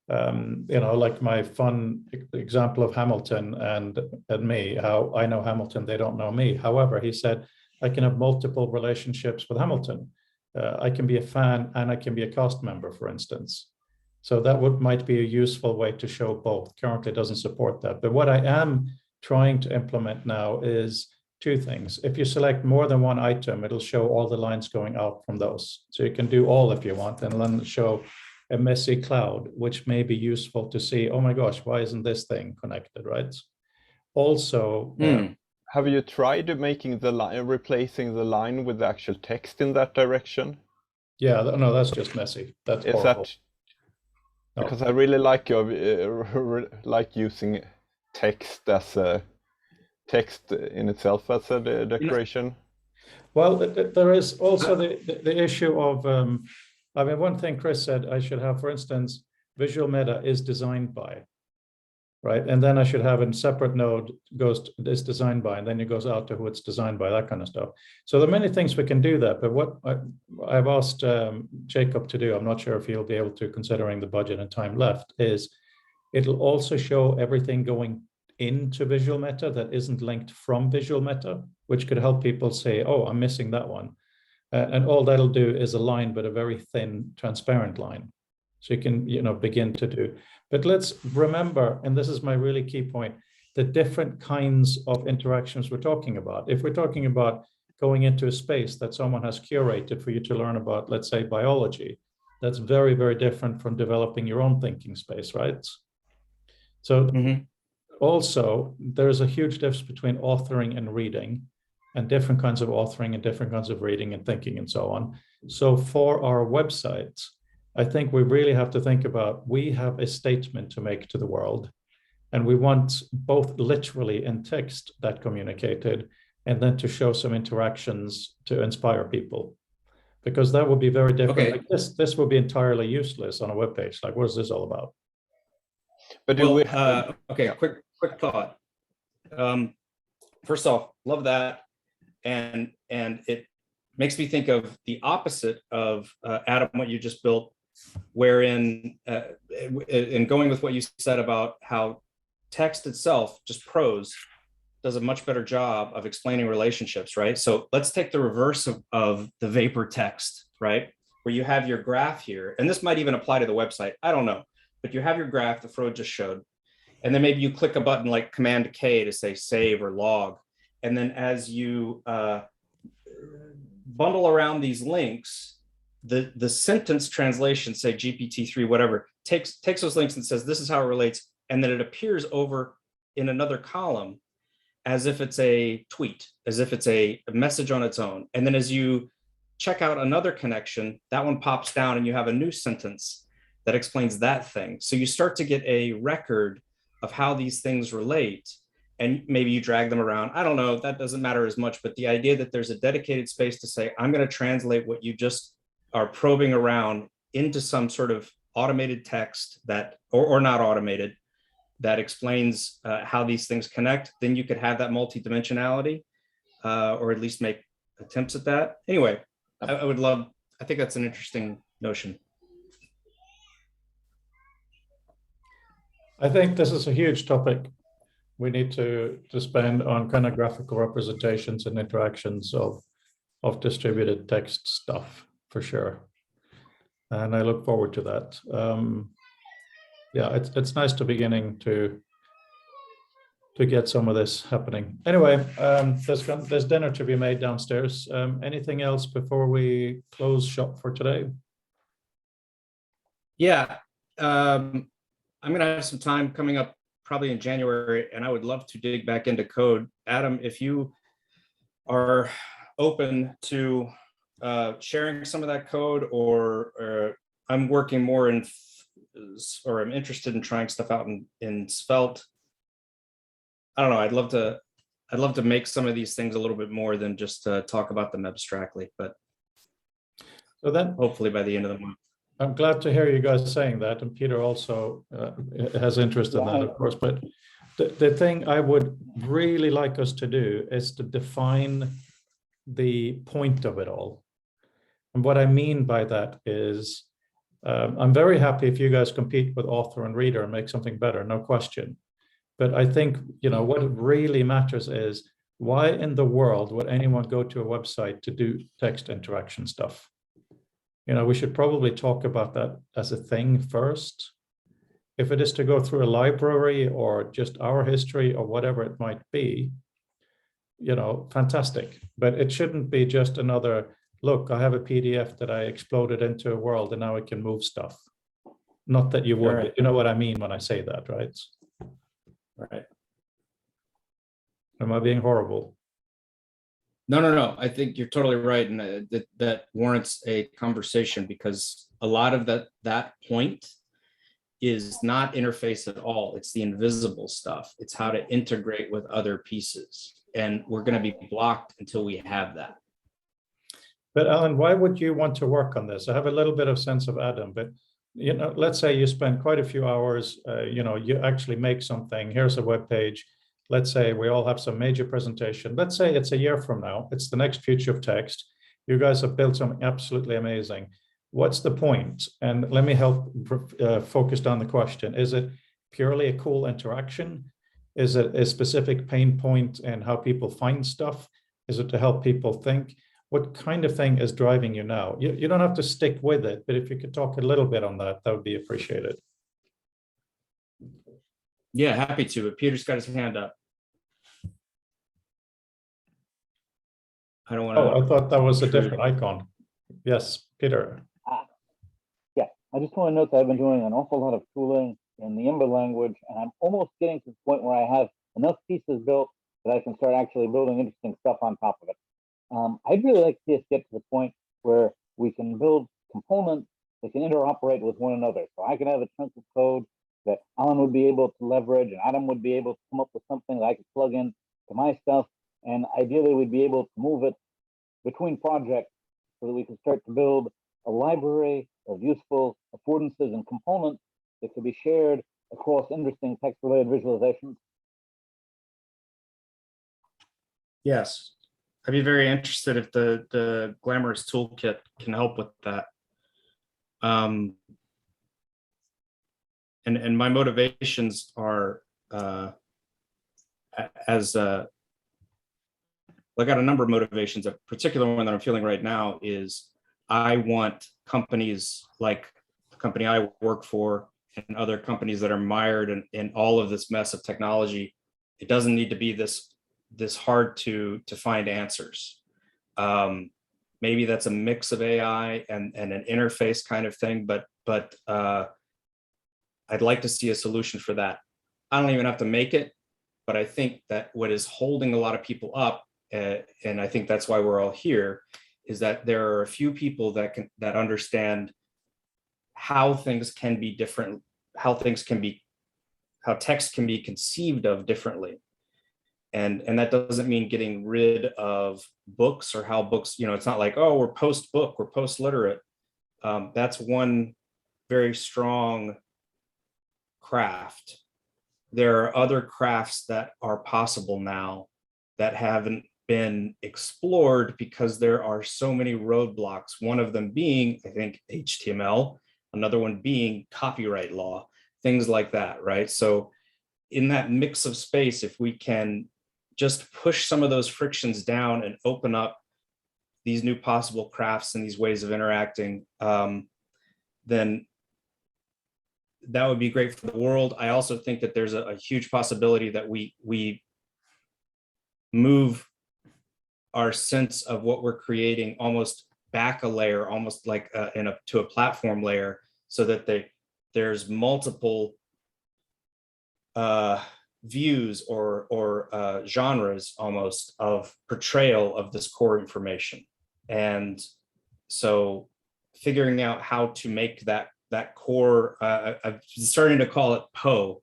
like my fun example of Hamilton and me, how I know Hamilton, they don't know me. However, he said, I can have multiple relationships with Hamilton. I can be a fan and I can be a cast member, for instance. So that might be a useful way to show both. Currently doesn't support that. But what I am trying to implement now is two things. If you select more than one item, it'll show all the lines going out from those. So you can do all if you want, and then show a messy cloud, which may be useful to see, oh my gosh, why isn't this thing connected, right? Also, have you tried making the line, replacing the line with the actual text in that direction? Yeah, no, that's just messy. That's horrible. Because I really like like using text as a text in itself as a decoration. Well, there is also the issue of, one thing Chris said I should have, for instance, visual meta is designed by, right? And then I should have a separate node is designed by, and then it goes out to who it's designed by, that kind of stuff. So there are many things we can do that, but what I've asked Jacob to do, I'm not sure if he'll be able to, considering the budget and time left, is it'll also show everything going into visual meta that isn't linked from visual meta, which could help people say, oh, I'm missing that one. And all that'll do is a line, but a very thin, transparent line. So you can, begin to do. But let's remember, and this is my really key point, the different kinds of interactions we're talking about. If we're talking about going into a space that someone has curated for you to learn about, let's say, biology, that's very, very different from developing your own thinking space, right? So also, there's a huge difference between authoring and reading, and different kinds of authoring and different kinds of reading and thinking and so on. So for our websites, I think we really have to think about, we have a statement to make to the world, and we want both literally in text that communicated, and then to show some interactions to inspire people, because that would be very different. Okay. Like this would be entirely useless on a web page. Like, what is this all about? But okay, quick thought. First off, love that, and it makes me think of the opposite of Adam, what you just built, wherein in going with what you said about how text itself, just prose, does a much better job of explaining relationships, right? So let's take the reverse of the vapor text, right? Where you have your graph here, and this might even apply to the website, I don't know, but you have your graph that Frode just showed, and then maybe you click a button like Command K to say save or log, and then as you bundle around these links, the sentence translation, say GPT-3, whatever, takes those links and says, this is how it relates. And then it appears over in another column as if it's a tweet, as if it's a message on its own. And then as you check out another connection, that one pops down and you have a new sentence that explains that thing. So you start to get a record of how these things relate, and maybe you drag them around. I don't know, that doesn't matter as much, but the idea that there's a dedicated space to say, I'm going to translate what you just are probing around into some sort of automated text that, or not automated, that explains how these things connect, then you could have that multidimensionality, or at least make attempts at that. Anyway, I would love, I think that's an interesting notion. I think this is a huge topic. We need to spend on kind of graphical representations and interactions of distributed text stuff for sure. And I look forward to that. Yeah, it's nice to beginning to get some of this happening. Anyway, there's dinner to be made downstairs. Anything else before we close shop for today? Yeah, I'm gonna have some time coming up probably in January, and I would love to dig back into code. Adam, if you are open to sharing some of that code, or I'm working more in, or I'm interested in trying stuff out in Svelte. I don't know, I'd love to make some of these things a little bit more than just talk about them abstractly, but So then hopefully by the end of the month. I'm glad to hear you guys saying that, and Peter also has interest in that, of course. But the thing I would really like us to do is to define the point of it all. And what I mean by that is, I'm very happy if you guys compete with author and reader and make something better, no question. But I think, what really matters is, why in the world would anyone go to a website to do text interaction stuff? We should probably talk about that as a thing first. If it is to go through a library or just our history or whatever it might be, fantastic. But it shouldn't be just another, look, I have a PDF that I exploded into a world and now I can move stuff. Not that you would, Right. You know what I mean when I say that, right? Right. Am I being horrible? No. I think you're totally right, and that warrants a conversation, because a lot of that point is not interface at all. It's the invisible stuff. It's how to integrate with other pieces, and we're going to be blocked until we have that. But Alan, why would you want to work on this? I have a little bit of sense of Adam, but let's say you spend quite a few hours. You actually make something. Here's a web page. Let's say we all have some major presentation. Let's say it's a year from now. It's the next future of text. You guys have built something absolutely amazing. What's the point? And let me help focus down the question. Is it purely a cool interaction? Is it a specific pain point in how people find stuff? Is it to help people think? What kind of thing is driving you now? You don't have to stick with it, but if you could talk a little bit on that, that would be appreciated. Yeah, happy to. But Peter's got his hand up. I don't want to. Oh, I thought that was a different icon. Yes, Peter. Yeah, I just want to note that I've been doing an awful lot of tooling in the Ember language, and I'm almost getting to the point where I have enough pieces built that I can start actually building interesting stuff on top of it. I'd really like to see us get to the point where we can build components that can interoperate with one another. So I can have a chunk of code that Alan would be able to leverage, and Adam would be able to come up with something that I could plug in to my stuff. And ideally, we'd be able to move it between projects so that we can start to build a library of useful affordances and components that could be shared across interesting text-related visualizations. Yes, I'd be very interested if the Glamorous Toolkit can help with that. And my motivations are I got a number of motivations. A particular one that I'm feeling right now is I want companies like the company I work for and other companies that are mired in all of this mess of technology. It doesn't need to be this hard to find answers. Maybe that's a mix of AI and an interface kind of thing, but I'd like to see a solution for that. I don't even have to make it. But I think that what is holding a lot of people up, and I think that's why we're all here, is that there are a few people that understand how things can be different, how text can be conceived of differently. And that doesn't mean getting rid of books or how books, it's not like, oh, we're post-book, we're post-literate. That's one very strong craft. There are other crafts that are possible now that haven't been explored because there are so many roadblocks. One of them being, I think, HTML, another one being copyright law, things like that, right? So in that mix of space, if we can just push some of those frictions down and open up these new possible crafts and these ways of interacting, then that would be great for the world. I also think that there's a huge possibility that we move our sense of what we're creating almost back a layer, almost like to a platform layer, so that there's multiple views or genres almost of portrayal of this core information. And so figuring out how to make that core, I'm starting to call it PO,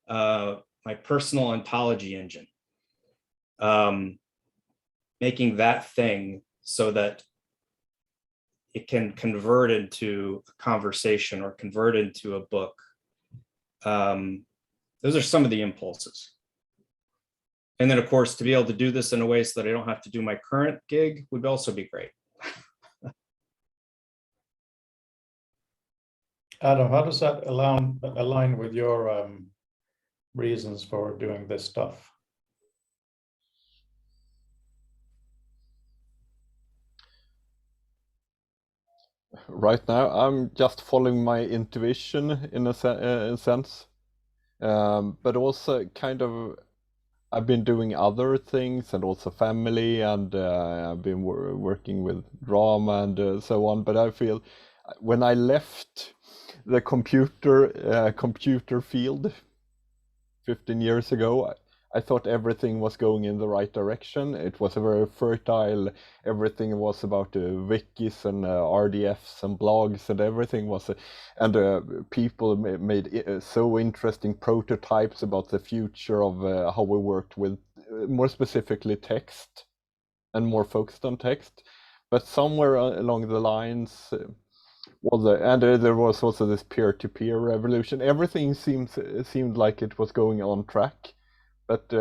my personal ontology engine, making that thing so that it can convert into a conversation or convert into a book. Those are some of the impulses. And then, of course, to be able to do this in a way so that I don't have to do my current gig would also be great. Adam, how does that align with your reasons for doing this stuff? Right now, I'm just following my intuition in a sense, but also kind of I've been doing other things and also family, and I've been working with drama and so on. But I feel when I left the computer field 15 years ago, I thought everything was going in the right direction. It was a very fertile, everything was about wikis and RDFs and blogs and everything was, and people made so interesting prototypes about the future of how we worked with, more specifically text, and more focused on text. But somewhere along the lines, there was also this peer-to-peer revolution. Everything seemed like it was going on track. But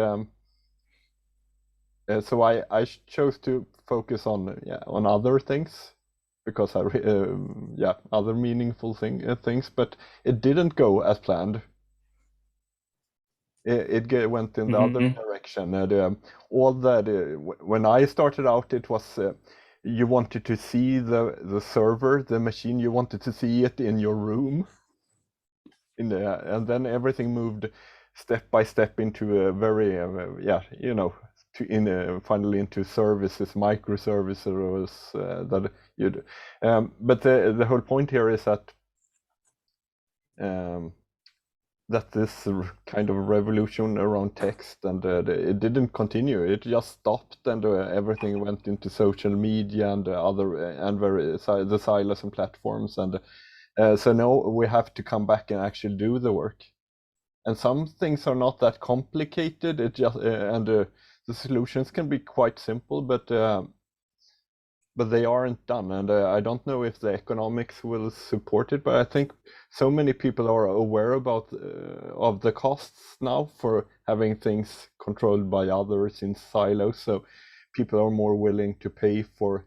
so I chose to focus on other things, because other meaningful things. But it didn't go as planned. It went in the other direction. And all that when I started out, it was you wanted to see the server, the machine. You wanted to see it in your room. And then everything moved step by step into a very finally into services, microservices that you do. But the whole point here is that that this kind of revolution around text, and it didn't continue. It just stopped, and everything went into social media and other and the silos and platforms, and so now we have to come back and actually do the work. And some things are not that complicated. It just the solutions can be quite simple, but they aren't done. And I don't know if the economics will support it. But I think so many people are aware about of the costs now for having things controlled by others in silos. So people are more willing to pay for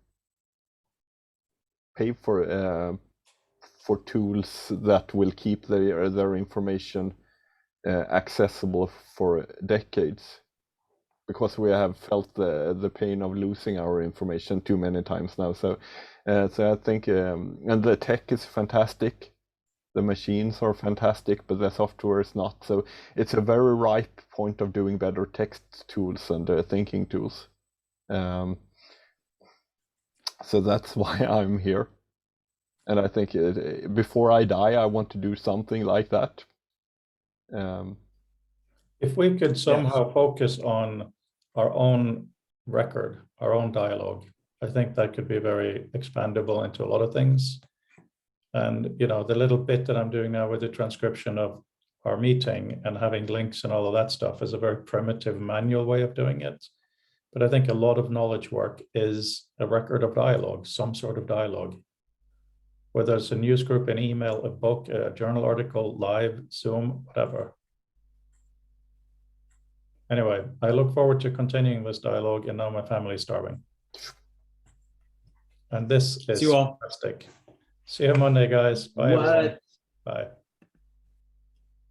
tools that will keep their information accessible for decades, because we have felt the pain of losing our information too many times now. So I think and the tech is fantastic, the machines are fantastic, but the software is not. So it's a very ripe point of doing better text tools and thinking tools. So that's why I'm here. And I think before I die, I want to do something like that. If we could somehow focus on our own record, our own dialogue, I think that could be very expandable into a lot of things. And, you know, the little bit that I'm doing now with the transcription of our meeting and having links and all of that stuff is a very primitive manual way of doing it. But I think a lot of knowledge work is a record of dialogue, some sort of dialogue. Whether it's a news group, an email, a book, a journal article, live, Zoom, whatever. Anyway, I look forward to continuing this dialogue, and now my family is starving. And this is See you all. fantastic. See you Monday, guys. Bye, everyone. Bye.